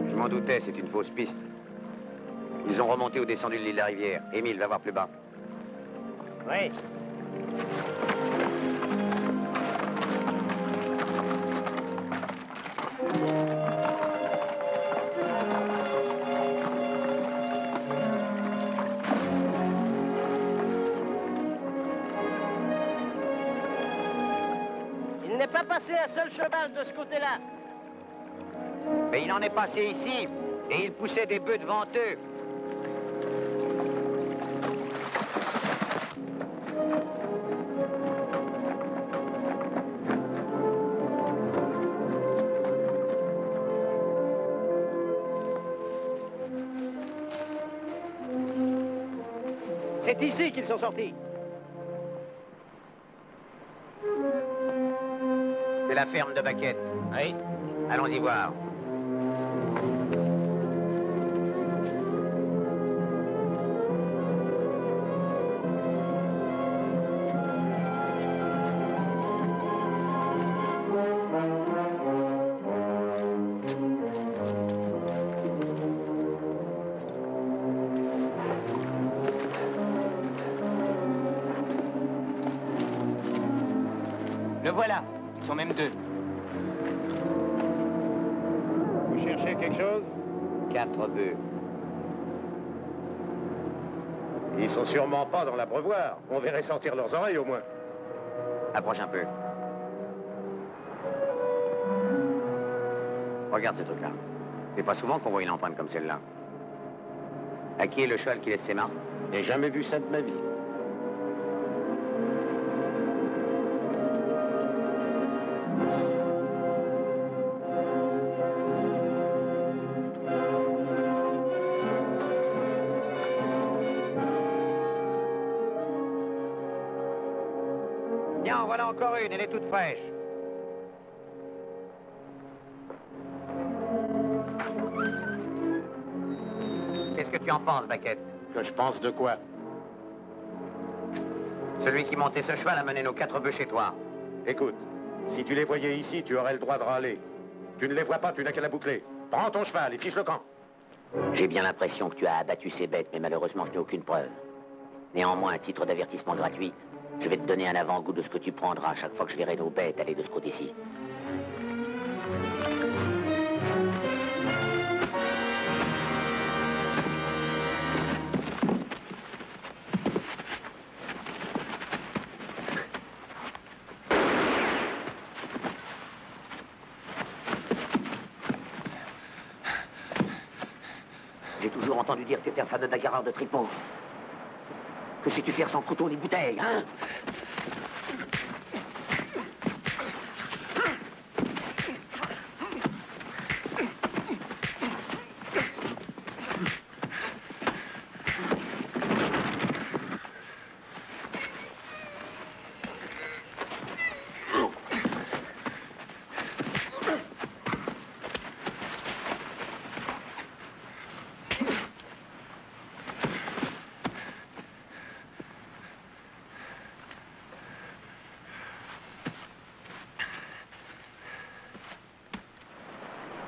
Je m'en doutais, c'est une fausse piste. Ils ont remonté ou descendu le lit de la rivière. Émile, va voir plus bas. Oui. Il n'est pas passé un seul cheval de ce côté-là. Mais il en est passé ici, et il poussait des bœufs devant eux. C'est ici qu'ils sont sortis. C'est la ferme de Baquette. Oui. Allons-y voir. Le voilà. Ils sont même deux. Vous cherchez quelque chose? 4 bœufs. Ils sont sûrement pas dans l'abreuvoir. On verrait sortir leurs oreilles au moins. Approche un peu. Regarde ce truc-là. C'est pas souvent qu'on voit une empreinte comme celle-là. À qui est le cheval qui laisse ses marques? J'ai jamais vu ça de ma vie. Tiens, en voilà encore une, elle est toute fraîche. Qu'est-ce que tu en penses, Baquette? Que je pense de quoi? Celui qui montait ce cheval a mené nos 4 bœufs chez toi. Écoute, si tu les voyais ici, tu aurais le droit de râler. Tu ne les vois pas, tu n'as qu'à la boucler. Prends ton cheval et fiche le camp. J'ai bien l'impression que tu as abattu ces bêtes, mais malheureusement, je n'ai aucune preuve. Néanmoins, à titre d'avertissement gratuit, je vais te donner un avant-goût de ce que tu prendras chaque fois que je verrai nos bêtes aller de ce côté-ci. J'ai toujours entendu dire que tu étais un fameux bagarreur de tripot. Que sais-tu faire sans couteau ni bouteille, hein?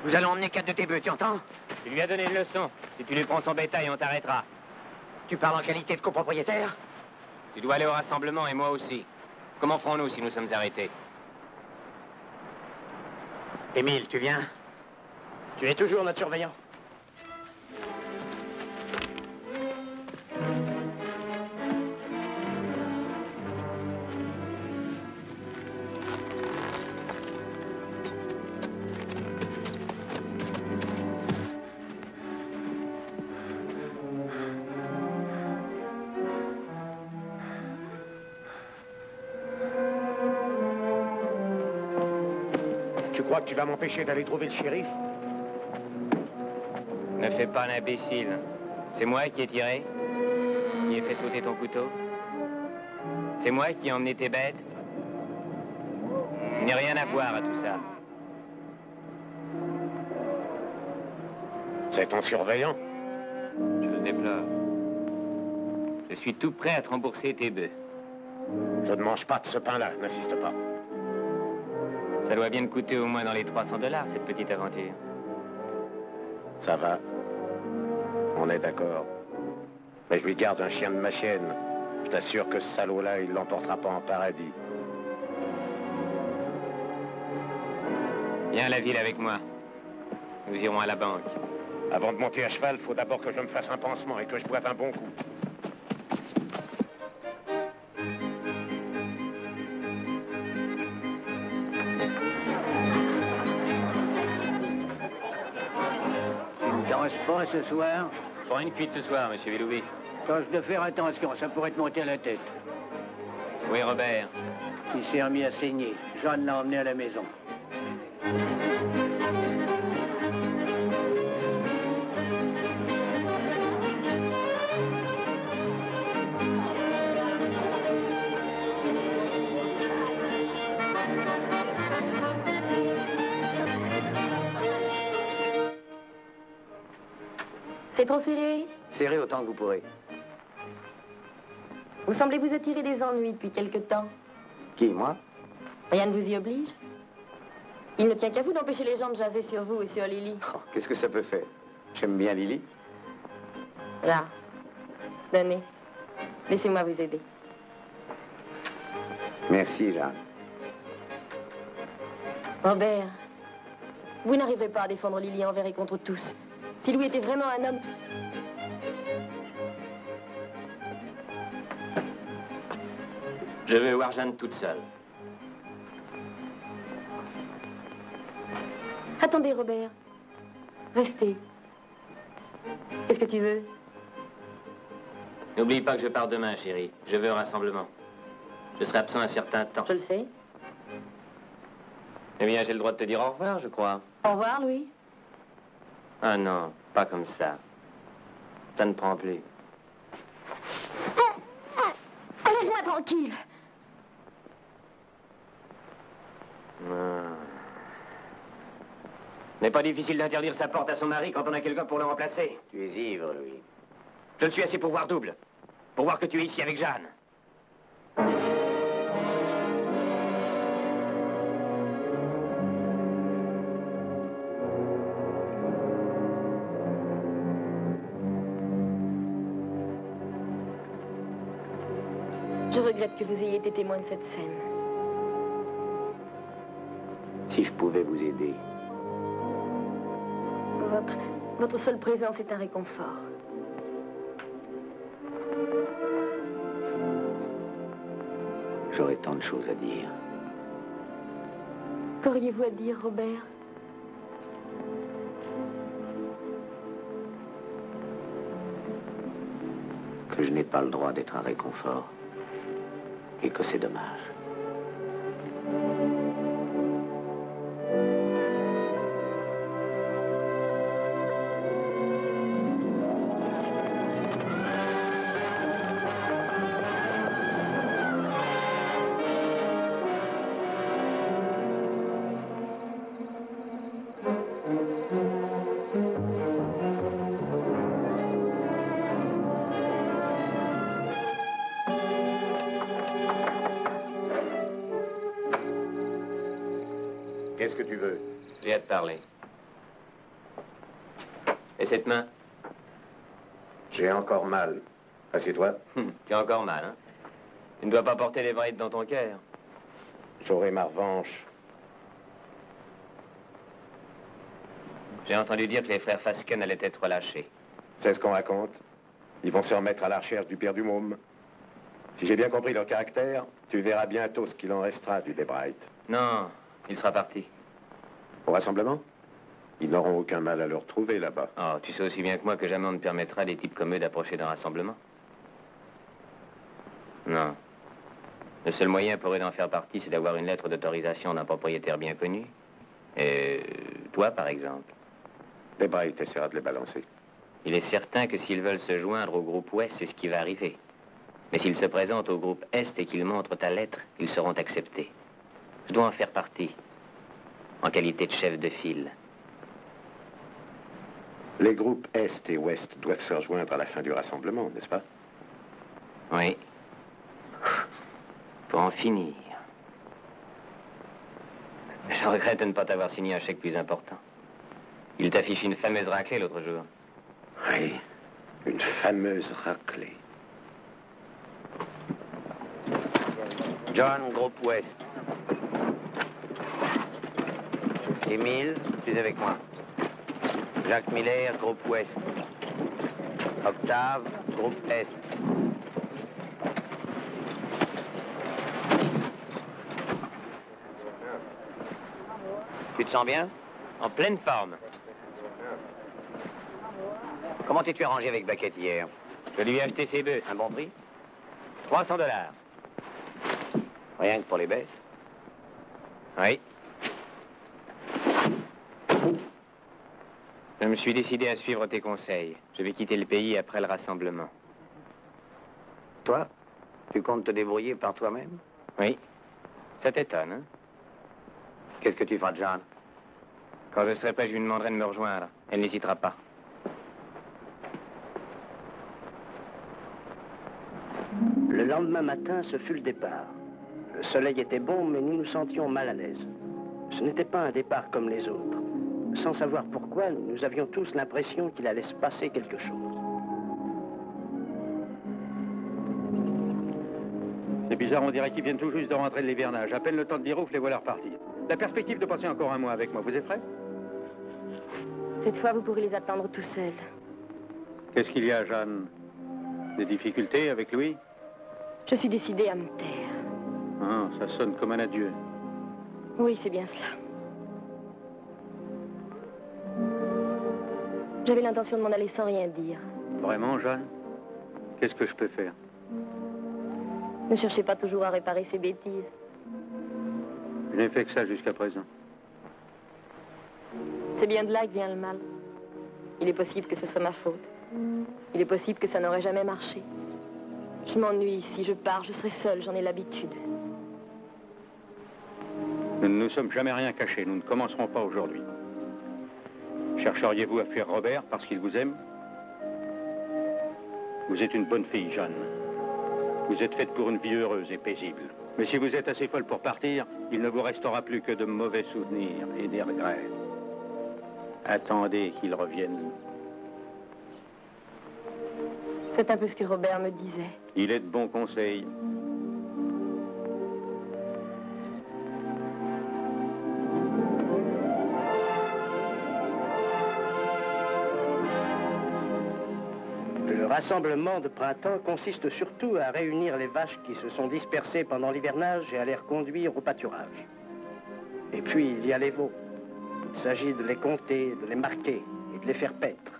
Nous allons emmener 4 de tes bœufs, tu entends? Tu lui as donné une leçon. Si tu lui prends son bétail, on t'arrêtera. Tu parles en qualité de copropriétaire? Tu dois aller au rassemblement et moi aussi. Comment ferons-nous si nous sommes arrêtés? Émile, tu viens? Tu es toujours notre surveillant. Tu crois que tu vas m'empêcher d'aller trouver le shérif? Ne fais pas l'imbécile. C'est moi qui ai tiré, qui ai fait sauter ton couteau. C'est moi qui ai emmené tes bêtes. Il n'y a rien à voir à tout ça. C'est ton surveillant? Je le déplore. Je suis tout prêt à te rembourser tes bœufs. Je ne mange pas de ce pain-là, n'insiste pas. Ça doit bien te coûter au moins dans les $300, cette petite aventure. Ça va. On est d'accord. Mais je lui garde un chien de ma chienne. Je t'assure que ce salaud-là, il l'emportera pas en paradis. Viens à la ville avec moi. Nous irons à la banque. Avant de monter à cheval, faut d'abord que je me fasse un pansement et que je boive un bon coup. Pas ce soir. Pas une cuite ce soir, monsieur Villoubi. Tâche de faire attention, ça pourrait te monter à la tête. Oui, Robert. Il s'est remis à saigner. Jeanne l'a emmené à la maison. C'est trop serré? Serrez autant que vous pourrez. Vous semblez vous attirer des ennuis depuis quelque temps. Qui, moi? Rien ne vous y oblige. Il ne tient qu'à vous d'empêcher les gens de jaser sur vous et sur Lily. Oh, qu'est-ce que ça peut faire? J'aime bien Lily. Là. Donnez. Laissez-moi vous aider. Merci, Jeanne. Robert, vous n'arriverez pas à défendre Lily envers et contre tous. Si Louis était vraiment un homme... Je veux voir Jeanne toute seule. Attendez, Robert. Restez. Qu'est-ce que tu veux? N'oublie pas que je pars demain, chérie. Je veux un rassemblement. Je serai absent un certain temps. Je le sais. Eh bien, j'ai le droit de te dire au revoir, je crois. Au revoir, Louis. Ah non, pas comme ça. Ça ne prend plus. Laisse-moi tranquille. N'est pas difficile d'interdire sa porte à son mari quand on a quelqu'un pour le remplacer. Tu es ivre, Louis. Je le suis assez pour voir double. Pour voir que tu es ici avec Jeanne. Je regrette que vous ayez été témoin de cette scène. Si je pouvais vous aider. Votre seule présence est un réconfort. J'aurais tant de choses à dire. Qu'auriez-vous à dire, Robert? Que je n'ai pas le droit d'être un réconfort. Et que c'est dommage. Qu'est-ce que tu veux? J'ai à te parler. Et cette main? J'ai encore mal. Assieds-toi. Tu as encore mal, hein? Tu ne dois pas porter les brides dans ton cœur. J'aurai ma revanche. J'ai entendu dire que les frères Fasken allaient être relâchés. C'est ce qu'on raconte. Ils vont se remettre à la recherche du père du môme. Si j'ai bien compris leur caractère, tu verras bientôt ce qu'il en restera du Debright. Non, il sera parti. Au rassemblement? Ils n'auront aucun mal à le retrouver là-bas. Oh, tu sais aussi bien que moi que jamais on ne permettra à des types comme eux d'approcher d'un rassemblement. Non. Le seul moyen pour eux d'en faire partie, c'est d'avoir une lettre d'autorisation d'un propriétaire bien connu. Et toi, par exemple. Debright essaiera de les balancer. Il est certain que s'ils veulent se joindre au groupe Ouest, c'est ce qui va arriver. Mais s'ils se présentent au groupe Est et qu'ils montrent ta lettre, ils seront acceptés. Je dois en faire partie, en qualité de chef de file. Les groupes Est et Ouest doivent se rejoindre à la fin du rassemblement, n'est-ce pas? Oui. Pour en finir. Je regrette de ne pas t'avoir signé un chèque plus important. Il t'affiche une fameuse raclée l'autre jour. Oui, une fameuse raclée. John, groupe Ouest. Émile, tu es avec moi. Jacques Miller, groupe Ouest. Octave, groupe Est. Tu te sens bien? En pleine forme. Comment t'es-tu arrangé avec Baquette hier? Je lui ai acheté ses bœufs. Un bon prix? $300. Rien que pour les bêtes? Oui. Je me suis décidé à suivre tes conseils. Je vais quitter le pays après le rassemblement. Toi? Tu comptes te débrouiller par toi-même? Oui. Ça t'étonne, hein? Qu'est-ce que tu feras de Jeanne? Quand je serai prêt, je lui demanderai de me rejoindre. Elle n'hésitera pas. Le lendemain matin, ce fut le départ. Le soleil était bon, mais nous nous sentions mal à l'aise. Ce n'était pas un départ comme les autres. Sans savoir pourquoi, nous avions tous l'impression qu'il allait se passer quelque chose. C'est bizarre, on dirait qu'ils viennent tout juste de rentrer de l'hivernage. À peine le temps de dire ouf, les voilà repartis. La perspective de passer encore un mois avec moi, vous êtes prêts? Cette fois, vous pourrez les attendre tout seuls. Qu'est-ce qu'il y a, Jeanne? Des difficultés avec Louis? Je suis décidée à me taire. Ah, ça sonne comme un adieu. Oui, c'est bien cela. J'avais l'intention de m'en aller sans rien dire. Vraiment, Jeanne? Qu'est-ce que je peux faire? Ne cherchez pas toujours à réparer ces bêtises. Je n'ai fait que ça jusqu'à présent. C'est bien de là que vient le mal. Il est possible que ce soit ma faute. Il est possible que ça n'aurait jamais marché. Je m'ennuie. Si je pars, je serai seule. J'en ai l'habitude. Nous ne nous sommes jamais rien cachés. Nous ne commencerons pas aujourd'hui. Chercheriez-vous à fuir Robert parce qu'il vous aime? Vous êtes une bonne fille, Jeanne. Vous êtes faite pour une vie heureuse et paisible. Mais si vous êtes assez folle pour partir, il ne vous restera plus que de mauvais souvenirs et des regrets. Attendez qu'il revienne. C'est un peu ce que Robert me disait. Il est de bons conseils. Le rassemblement de printemps consiste surtout à réunir les vaches qui se sont dispersées pendant l'hivernage et à les reconduire au pâturage. Et puis, il y a les veaux. Il s'agit de les compter, de les marquer et de les faire paître.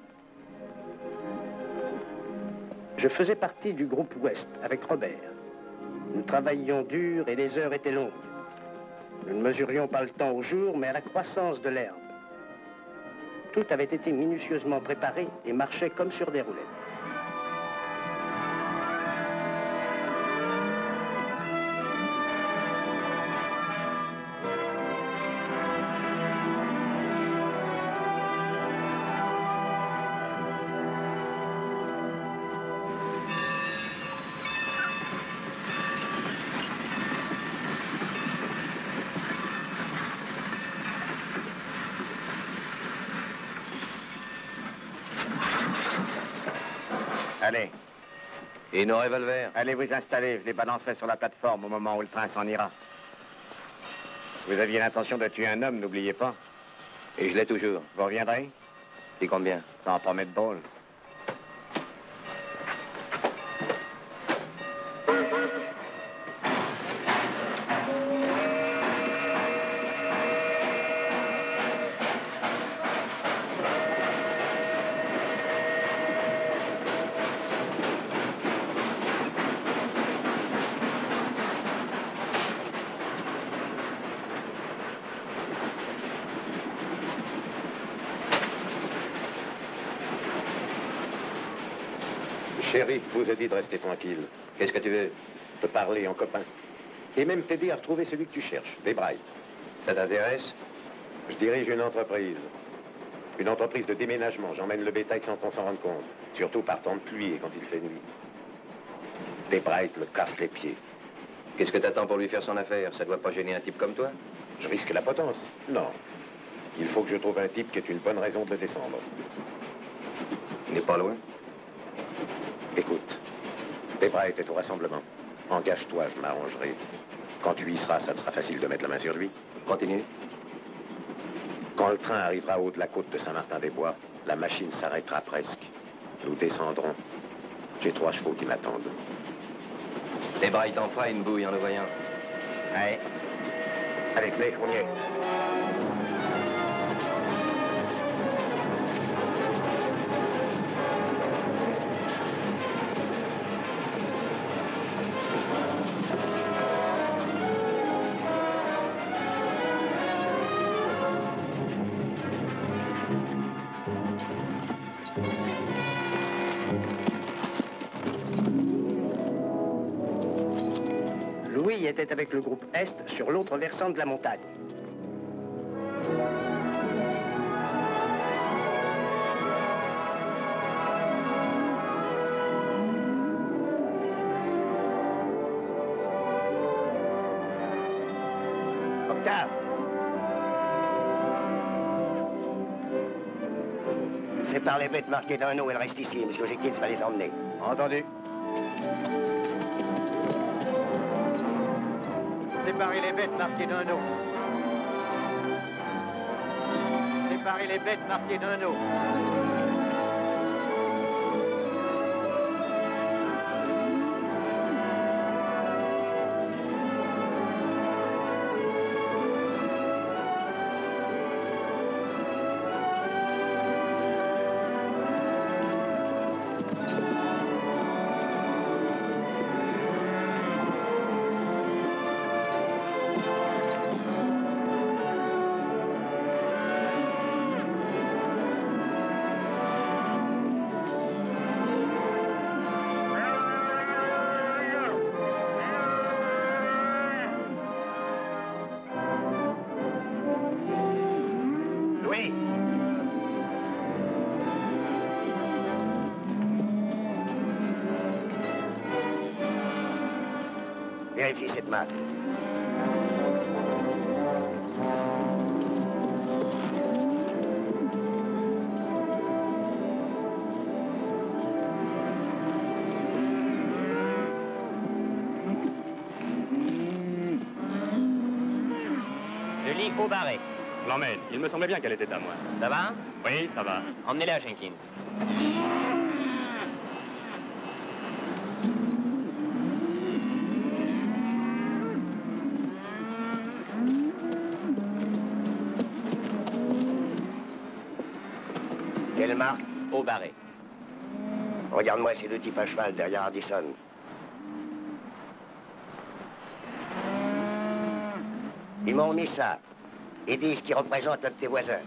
Je faisais partie du groupe Ouest avec Robert. Nous travaillions dur et les heures étaient longues. Nous ne mesurions pas le temps au jour, mais à la croissance de l'herbe. Tout avait été minutieusement préparé et marchait comme sur des roulettes. Allez. Et nos revolvers? Allez vous installer, je les balancerai sur la plateforme au moment où le train s'en ira. Vous aviez l'intention de tuer un homme, n'oubliez pas. Et je l'ai toujours. Vous reviendrez? Et combien? Ça en promet de drôle. Shérif vous a dit de rester tranquille. Qu'est-ce que tu veux? De parler en copain. Et même t'aider à retrouver celui que tu cherches, des Bright. Ça t'intéresse? Je dirige une entreprise. Une entreprise de déménagement. J'emmène le bétail sans qu'on s'en rende compte. Surtout par temps de pluie et quand il fait nuit. Des Bright me casse les pieds. Qu'est-ce que t'attends pour lui faire son affaire? Ça doit pas gêner un type comme toi? Je risque la potence. Non. Il faut que je trouve un type qui ait une bonne raison de le descendre. Il n'est pas loin. Écoute, Debra était au rassemblement. Engage-toi, je m'arrangerai. Quand tu y seras, ça te sera facile de mettre la main sur lui. Continue. Quand le train arrivera au haut de la côte de Saint-Martin-des-Bois, la machine s'arrêtera presque. Nous descendrons. J'ai 3 chevaux qui m'attendent. Debra, il t'en fera une bouille en le voyant. Ouais. Allez, Clay, on y est. Louis était avec le groupe Est sur l'autre versant de la montagne. Octave. Sépare les bêtes marquées d'un eau, elles restent ici. Monsieur Jenkins va les emmener. Entendu. Séparez les bêtes marquées d'un eau. Séparez les bêtes marquées d'un eau. Vérifiez cette malle. Je lis au barré. L'emmène. Il me semblait bien qu'elle était à moi. Ça va? Oui, ça va. Emmenez-la, Jenkins. Quelle marque? Au barré. Regarde-moi ces deux types à cheval derrière Hardison. Ils m'ont mis ça. Ils disent qu'ils représentent un de tes voisins.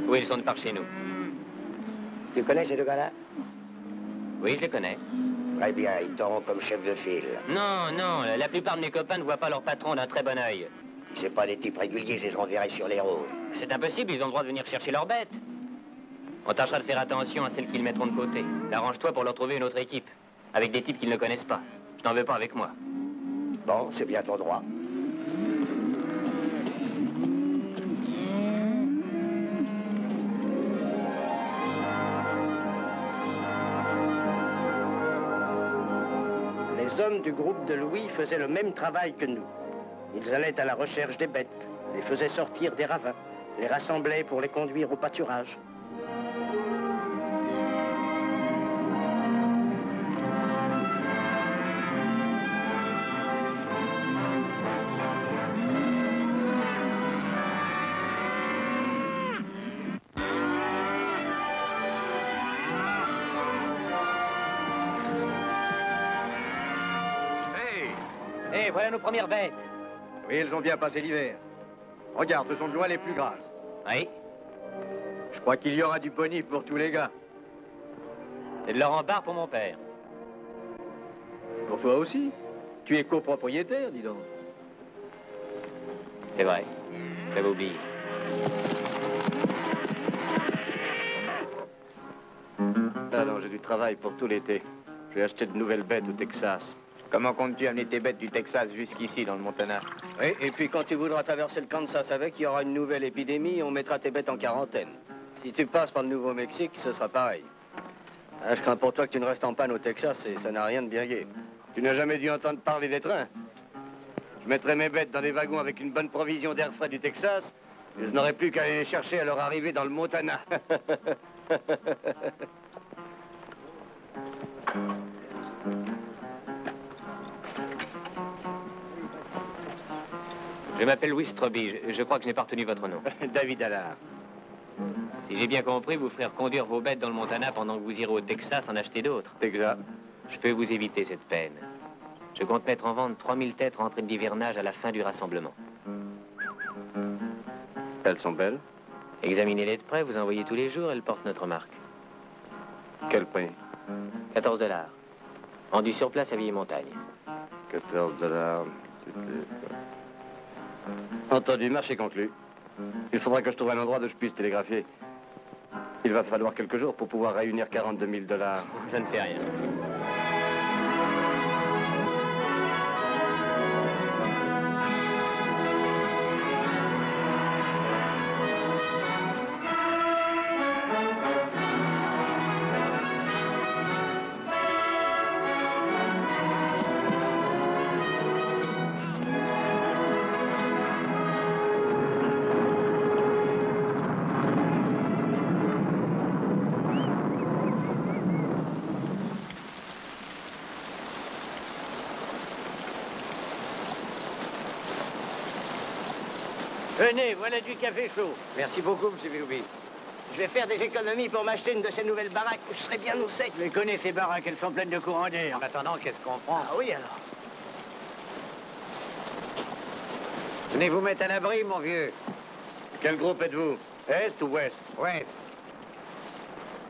Oui, ils sont de par chez nous. Tu connais ces deux gars-là? Oui, je les connais. Très bien, ils t'auront comme chef de file. Non, non, la plupart de mes copains ne voient pas leur patron d'un très bon œil. Si c'est pas des types réguliers, je les enverrai sur les routes. C'est impossible, ils ont le droit de venir chercher leurs bêtes. On tâchera de faire attention à celles qu'ils mettront de côté. Arrange-toi pour leur trouver une autre équipe, avec des types qu'ils ne connaissent pas. Je n'en veux pas avec moi. Bon, c'est bien ton droit. Les hommes du groupe de Louis faisaient le même travail que nous. Ils allaient à la recherche des bêtes, les faisaient sortir des ravins, les rassemblaient pour les conduire au pâturage. Hé, voilà nos premières bêtes. Oui, elles ont bien passé l'hiver. Regarde, ce sont de loin les plus grasses. Oui. Je crois qu'il y aura du bonif pour tous les gars. Et de leur rempart pour mon père. Pour toi aussi. Tu es copropriétaire, dis donc. C'est vrai. J'avais oublié. Ah non, j'ai du travail pour tout l'été. Je vais acheter de nouvelles bêtes au Texas. Comment comptes-tu amener tes bêtes du Texas jusqu'ici, dans le Montana? Oui, et puis quand tu voudras traverser le Kansas avec, il y aura une nouvelle épidémie et on mettra tes bêtes en quarantaine. Si tu passes par le Nouveau-Mexique, ce sera pareil. Ah, je crains pour toi que tu ne restes en panne au Texas et ça n'a rien de bien gai. Tu n'as jamais dû entendre parler des trains? Je mettrai mes bêtes dans des wagons avec une bonne provision d'air frais du Texas et je n'aurai plus qu'à aller les chercher à leur arrivée dans le Montana. Je m'appelle Louis Stroby. Je crois que je n'ai pas retenu votre nom. David Allard. Si j'ai bien compris, vous ferez conduire vos bêtes dans le Montana pendant que vous irez au Texas en acheter d'autres. Exact. Je peux vous éviter cette peine. Je compte mettre en vente 3000 têtes rentrées d'hivernage à la fin du rassemblement. Elles sont belles. Examinez-les de près, vous en voyez tous les jours, elles portent notre marque. Quel prix? 14 $. Vendu sur place à Vieille-Montagne. 14 $. Entendu, marché conclu. Il faudra que je trouve un endroit où je puisse télégraphier. Il va falloir quelques jours pour pouvoir réunir 42 000 $. Ça ne fait rien. Venez, voilà du café chaud. Merci beaucoup, M. Willoughby. Je vais faire des économies pour m'acheter une de ces nouvelles baraques où je serai bien au sec. Je les connais, ces baraques, elles sont pleines de courant d'air. En attendant, qu'est-ce qu'on prend? Ah oui, alors. Venez vous mettre à l'abri, mon vieux. Quel groupe êtes-vous? Est ou ouest? Ouest,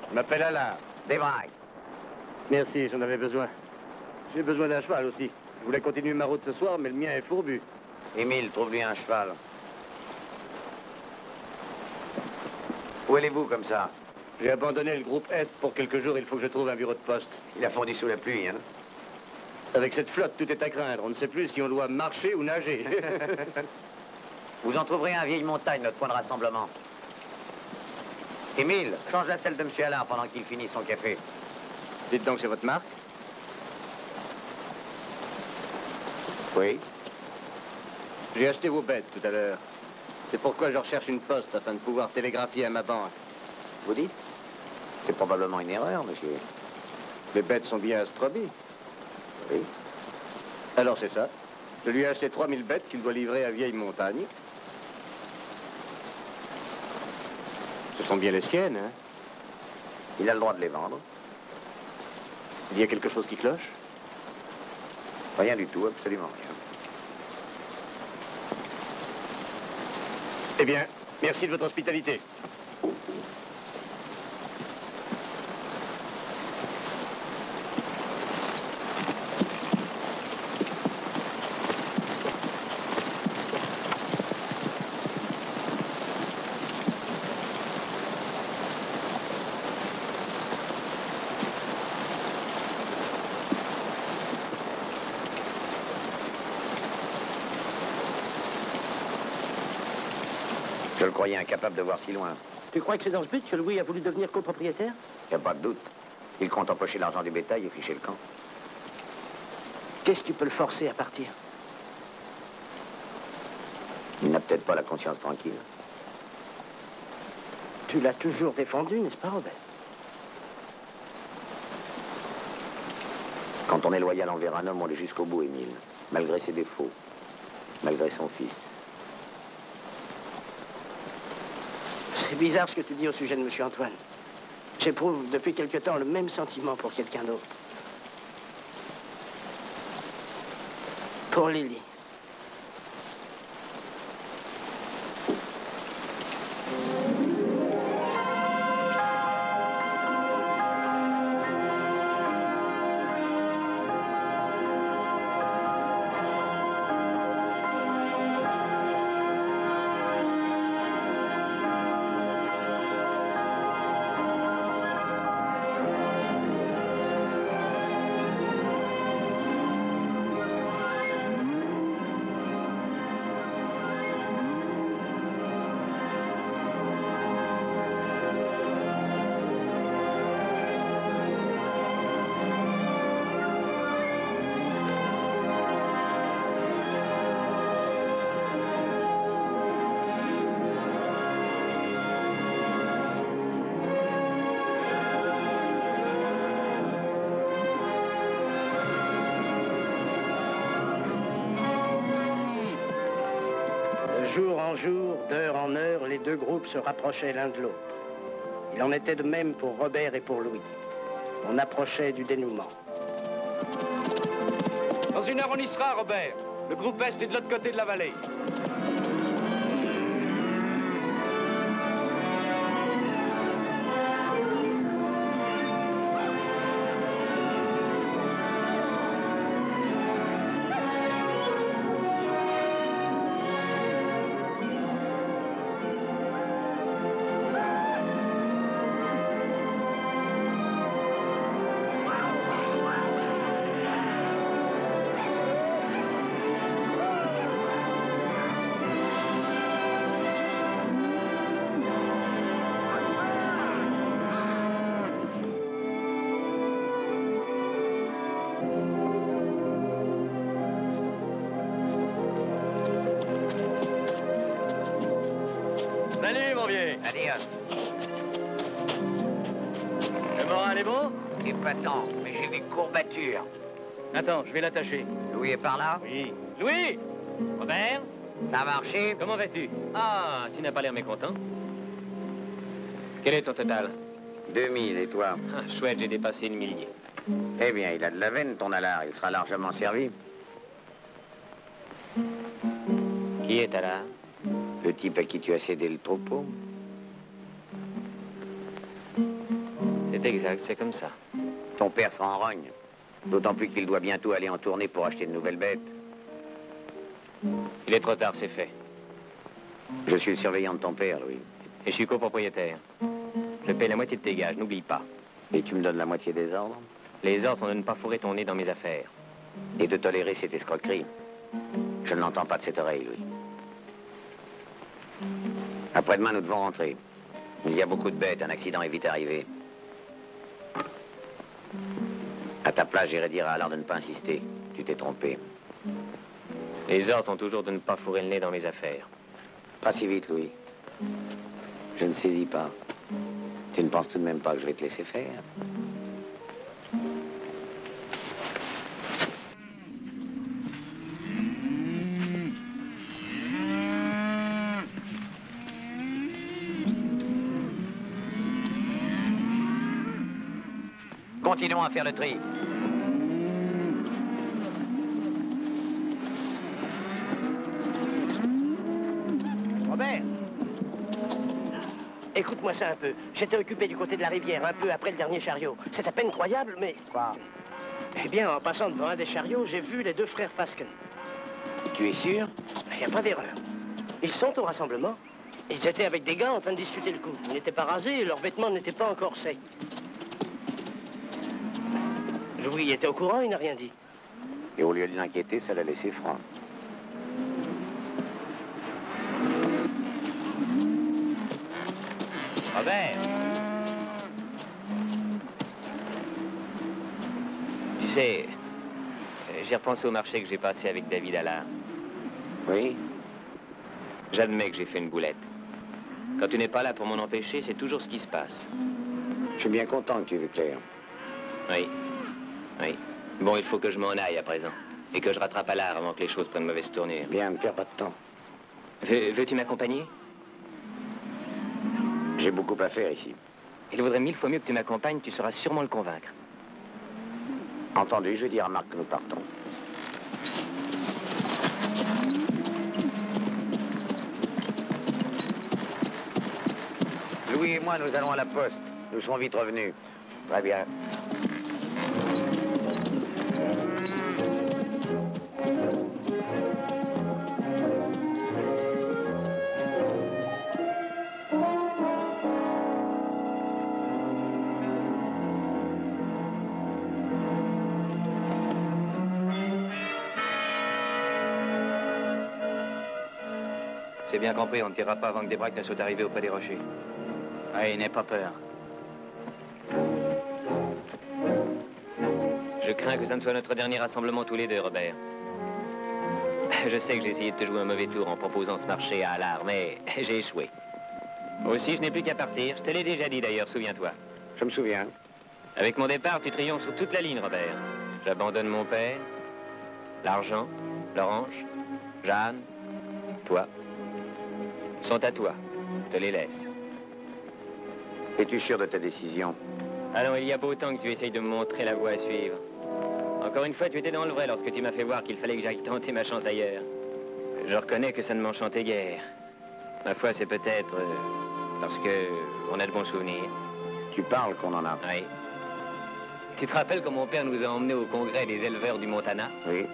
Je m'appelle Allard. des braques. Merci, j'en avais besoin. J'ai besoin d'un cheval aussi. Je voulais continuer ma route ce soir, mais le mien est fourbu. Émile, trouve-lui un cheval. Où allez-vous comme ça? J'ai abandonné le groupe Est pour quelques jours, il faut que je trouve un bureau de poste. Il a fondu sous la pluie, hein? Avec cette flotte, tout est à craindre. On ne sait plus si on doit marcher ou nager. Vous en trouverez un vieille montagne, notre point de rassemblement. Émile, change la selle de M. Alain pendant qu'il finit son café. Dites donc, c'est votre marque? Oui. J'ai acheté vos bêtes tout à l'heure. C'est pourquoi je recherche une poste afin de pouvoir télégraphier à ma banque. Vous dites? C'est probablement une erreur, monsieur. Les bêtes sont bien à Stroby. Oui. Alors c'est ça. Je lui ai acheté 3000 bêtes qu'il doit livrer à Vieille Montagne. Ce sont bien les siennes, hein? Il a le droit de les vendre. Il y a quelque chose qui cloche? Rien du tout, absolument rien. Eh bien, merci de votre hospitalité. Je le croyais incapable de voir si loin. Tu crois que c'est dans ce but que Louis a voulu devenir copropriétaire? Y a pas de doute. Il compte empocher l'argent du bétail et ficher le camp. Qu'est-ce qui peut le forcer à partir? Il n'a peut-être pas la conscience tranquille. Tu l'as toujours défendu, n'est-ce pas, Robert? Quand on est loyal envers un homme, on l'est jusqu'au bout, Émile. Malgré ses défauts. Malgré son fils. C'est bizarre ce que tu dis au sujet de M. Antoine. J'éprouve depuis quelque temps le même sentiment pour quelqu'un d'autre. Pour Lily. Jour en jour, d'heure en heure, les deux groupes se rapprochaient l'un de l'autre. Il en était de même pour Robert et pour Louis. On approchait du dénouement. Dans une heure, on y sera, Robert. Le groupe Est est de l'autre côté de la vallée. Salut, mon vieux. Adios. Le moral est bon? Épatant, mais j'ai des courbatures. Attends, je vais l'attacher. Louis est par là? Oui. Louis! Robert? Ça a marché? Comment vas-tu? Ah, tu n'as pas l'air mécontent. Quel est ton total? 2000, et toi? Ah, chouette, j'ai dépassé le millier. Eh bien, il a de la veine, ton Allard. Il sera largement servi. Qui est Allard? Le type à qui tu as cédé le troupeau. C'est exact, c'est comme ça. Ton père sera en rogne. D'autant plus qu'il doit bientôt aller en tournée pour acheter de nouvelles bêtes. Il est trop tard, c'est fait. Je suis le surveillant de ton père, Louis. Et je suis copropriétaire. te paie la moitié de tes gages, n'oublie pas. Et tu me donnes la moitié des ordres? Les ordres sont de ne pas fourrer ton nez dans mes affaires. Et de tolérer cette escroquerie. Je ne l'entends pas de cette oreille, Louis. Après-demain, nous devons rentrer. Il y a beaucoup de bêtes, un accident est vite arrivé. À ta place, j'irai dire à Allard de ne pas insister. Tu t'es trompé. Les ordres sont toujours de ne pas fourrer le nez dans mes affaires. Pas si vite, Louis. Je ne saisis pas. Tu ne penses tout de même pas que je vais te laisser faire? Continuons à faire le tri. Robert, écoute-moi ça un peu. J'étais occupé du côté de la rivière, un peu après le dernier chariot. C'est à peine croyable, mais... Quoi? Eh bien, en passant devant un des chariots, j'ai vu les deux frères Fasken. Tu es sûr? Il n'y a pas d'erreur. Ils sont au rassemblement. Ils étaient avec des gars en train de discuter le coup. Ils n'étaient pas rasés et leurs vêtements n'étaient pas encore secs. Louis était au courant, il n'a rien dit. Et au lieu de l'inquiéter, ça l'a laissé froid. Robert! Tu sais, j'ai repensé au marché que j'ai passé avec David Allard. Oui? J'admets que j'ai fait une boulette. Quand tu n'es pas là pour m'en empêcher, c'est toujours ce qui se passe. Je suis bien content que tu aies vu clair. Oui. Oui. Bon, il faut que je m'en aille à présent. Et que je rattrape Allard avant que les choses prennent mauvaise tournure. Bien, ne perds pas de temps. Veux-tu m'accompagner? J'ai beaucoup à faire ici. Il vaudrait 1000 fois mieux que tu m'accompagnes, tu sauras sûrement le convaincre. Entendu, je vais dire à Marc que nous partons. Louis et moi, nous allons à la poste. Nous serons vite revenus. Très bien. J'ai bien compris, on ne tirera pas avant que des braques ne soient arrivés auprès des rochers. Oui, n'aie pas peur. Je crains que ça ne soit notre dernier rassemblement tous les deux, Robert. Je sais que j'ai essayé de te jouer un mauvais tour en proposant ce marché à Allard, mais j'ai échoué. Aussi, je n'ai plus qu'à partir. Je te l'ai déjà dit d'ailleurs, souviens-toi. Je me souviens. Avec mon départ, tu triomphes sur toute la ligne, Robert. J'abandonne mon père, l'argent, l'orange, Jeanne, toi. Sont à toi. Je te les laisse. Es-tu sûr de ta décision? Allons, il y a beau temps que tu essayes de me montrer la voie à suivre. Encore une fois, tu étais dans le vrai lorsque tu m'as fait voir qu'il fallait que j'aille tenter ma chance ailleurs. Je reconnais que ça ne m'enchantait guère. Ma foi, c'est peut-être parce que on a de bons souvenirs. Tu parles qu'on en a. Oui. Tu te rappelles quand mon père nous a emmenés au congrès des éleveurs du Montana? Oui.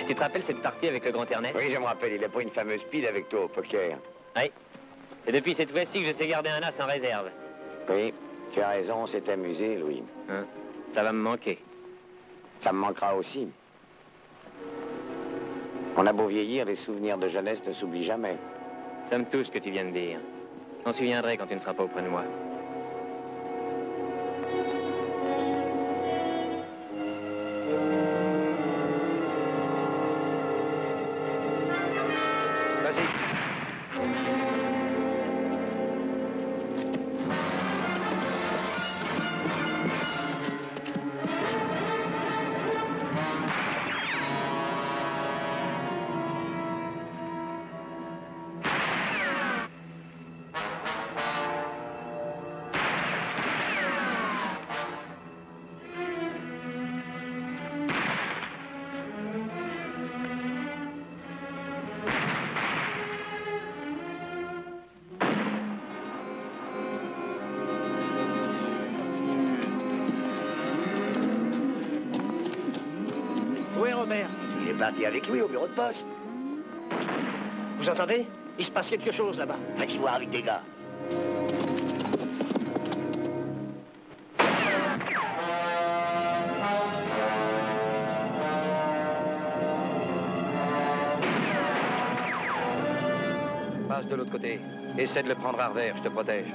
Tu te rappelles cette partie avec le grand Ernest? Oui, je me rappelle. Il a pris une fameuse pile avec toi au poker. Oui. Et depuis cette fois-ci que je sais garder un as en réserve. Oui, tu as raison, on s'est amusé, Louis. Hein? Ça va me manquer. Ça me manquera aussi. On a beau vieillir, les souvenirs de jeunesse ne s'oublient jamais. Ça me touche ce que tu viens de dire. J'en souviendrai quand tu ne seras pas auprès de moi. Vas-y. Où est Robert? Il est parti avec lui au bureau de poste. Vous entendez? Il se passe quelque chose là-bas. Va t'y voir avec des gars. de l'autre côté. Essaie de le prendre à revers, je te protège.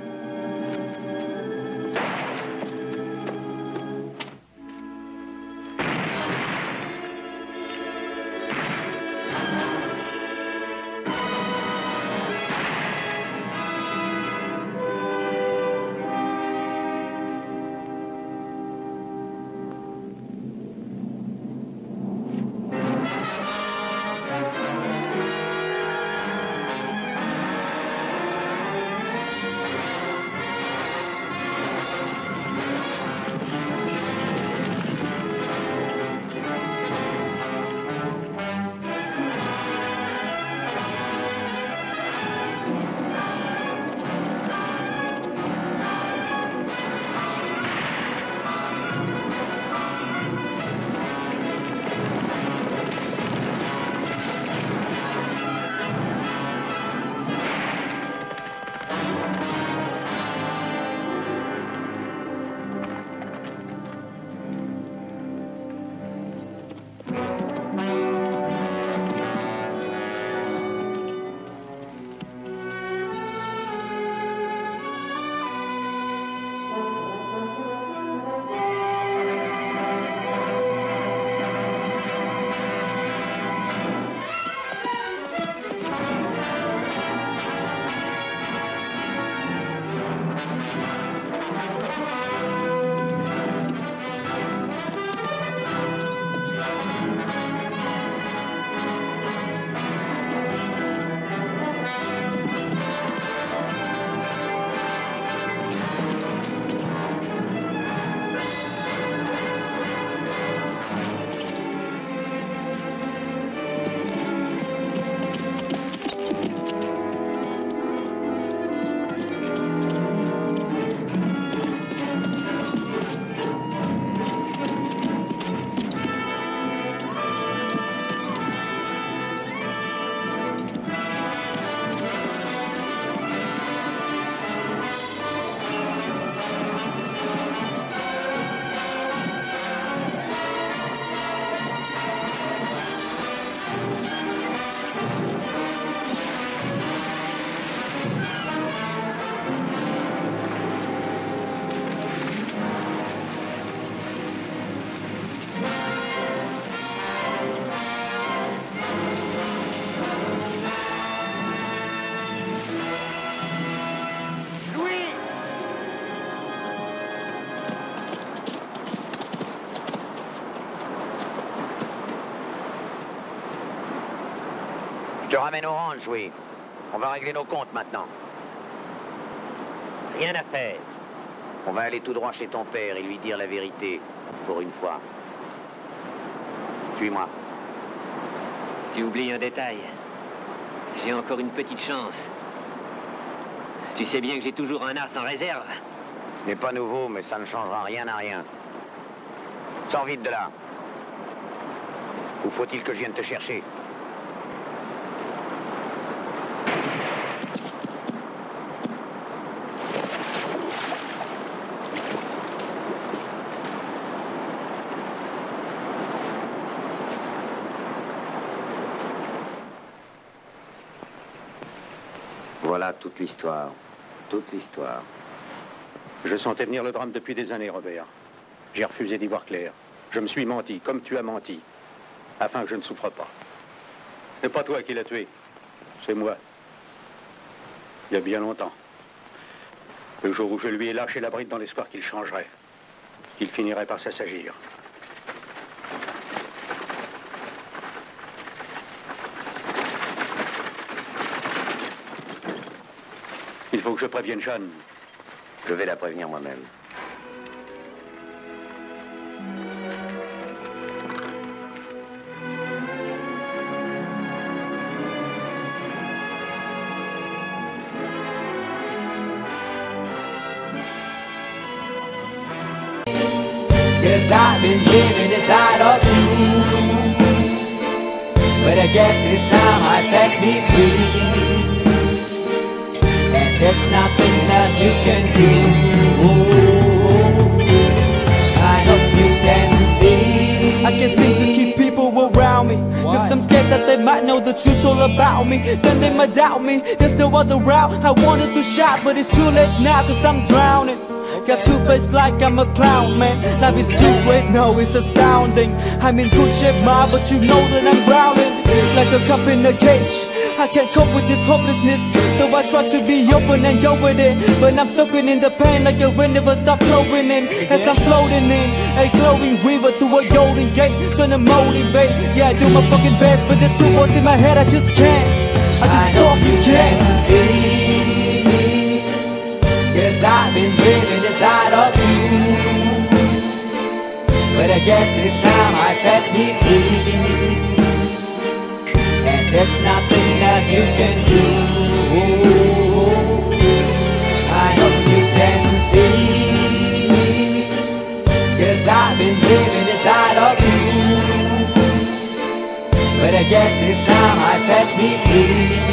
Je te ramène Orange, oui. On va régler nos comptes maintenant. Rien à faire. On va aller tout droit chez ton père et lui dire la vérité, pour une fois. Suis-moi. Tu oublies un détail. J'ai encore une petite chance. Tu sais bien que j'ai toujours un as en réserve. Ce n'est pas nouveau, mais ça ne changera rien à rien. Sors vite de là. Où faut-il que je vienne te chercher? Voilà toute l'histoire. Toute l'histoire. Je sentais venir le drame depuis des années, Robert. J'ai refusé d'y voir clair. Je me suis menti, comme tu as menti, afin que je ne souffre pas. C'est pas toi qui l'as tué, c'est moi. Il y a bien longtemps. Le jour où je lui ai lâché la bride dans l'espoir qu'il changerait, qu'il finirait par s'assagir. Il faut que je prévienne Jeanne. Je vais la prévenir moi-même. Yes, I've been living inside of you, but I guess it's time I set me free. There's nothing that you can do. I hope you can see. I can't seem to keep people around me. Cause I'm scared that they might know the truth all about me. Then they might doubt me. There's no other route. I wanted to shout, but it's too late now cause I'm drowning. Got two-faced like I'm a clown, man. Life is too great, no, it's astounding. I'm in good shape, ma, but you know that I'm drowning like a cup in a cage. I can't cope with this hopelessness, though I try to be open and go with it. But I'm soaking in the pain like the wind never stop flowing in. As I'm floating in a glowing river through a golden gate, trying to motivate. Yeah, I do my fucking best, but there's two voices in my head, I just can't. I just fucking can't. Cause I've been living inside of you. But I guess it's time I set me free. And there's nothing that you can do. I know you can see me. Cause I've been living inside of you. But I guess it's time I set me free.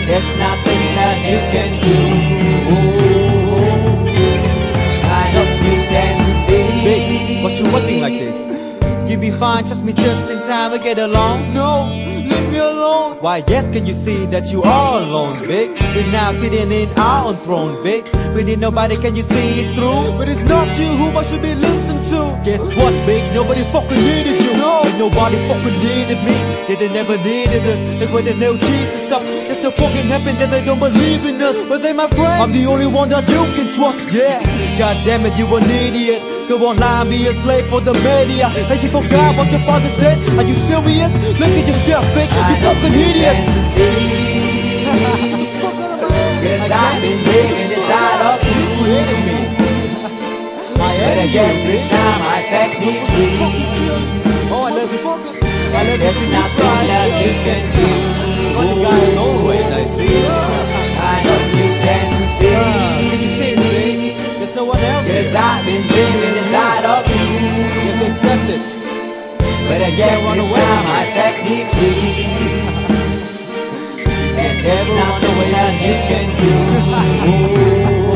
There's nothing that you can do. I know you can see. Babe, what you wanting like this? You be fine, trust me, just in time we get along. No, leave me alone. Why yes, can you see that you are alone, big? We're now sitting in our own throne, big. We need nobody, can you see it through? But it's not you whom I should be listening to. Guess what, big? Nobody fucking needed you. No, and nobody fucking needed me. Yeah, they never needed us. Like when they nailed Jesus up. There's no fucking happen that they don't believe in us. But they my friend. I'm the only one that you can trust. Yeah, god damn it, you an idiot. Go online, be a slave for the media. And you forgot what your father said. Are you serious? Look at yourself, big. You fucking idiots. Cause I've been living inside of you. Created me. But I guess this time I set me free. Oh, I love this. I love There's nothing that you can do. Funny guy is always, I see. I know you can see. Can you see me? There's no one else. Cause I've been living inside of you. You have to accept it. But I guess this time I set me free. And there's nothing that you can do.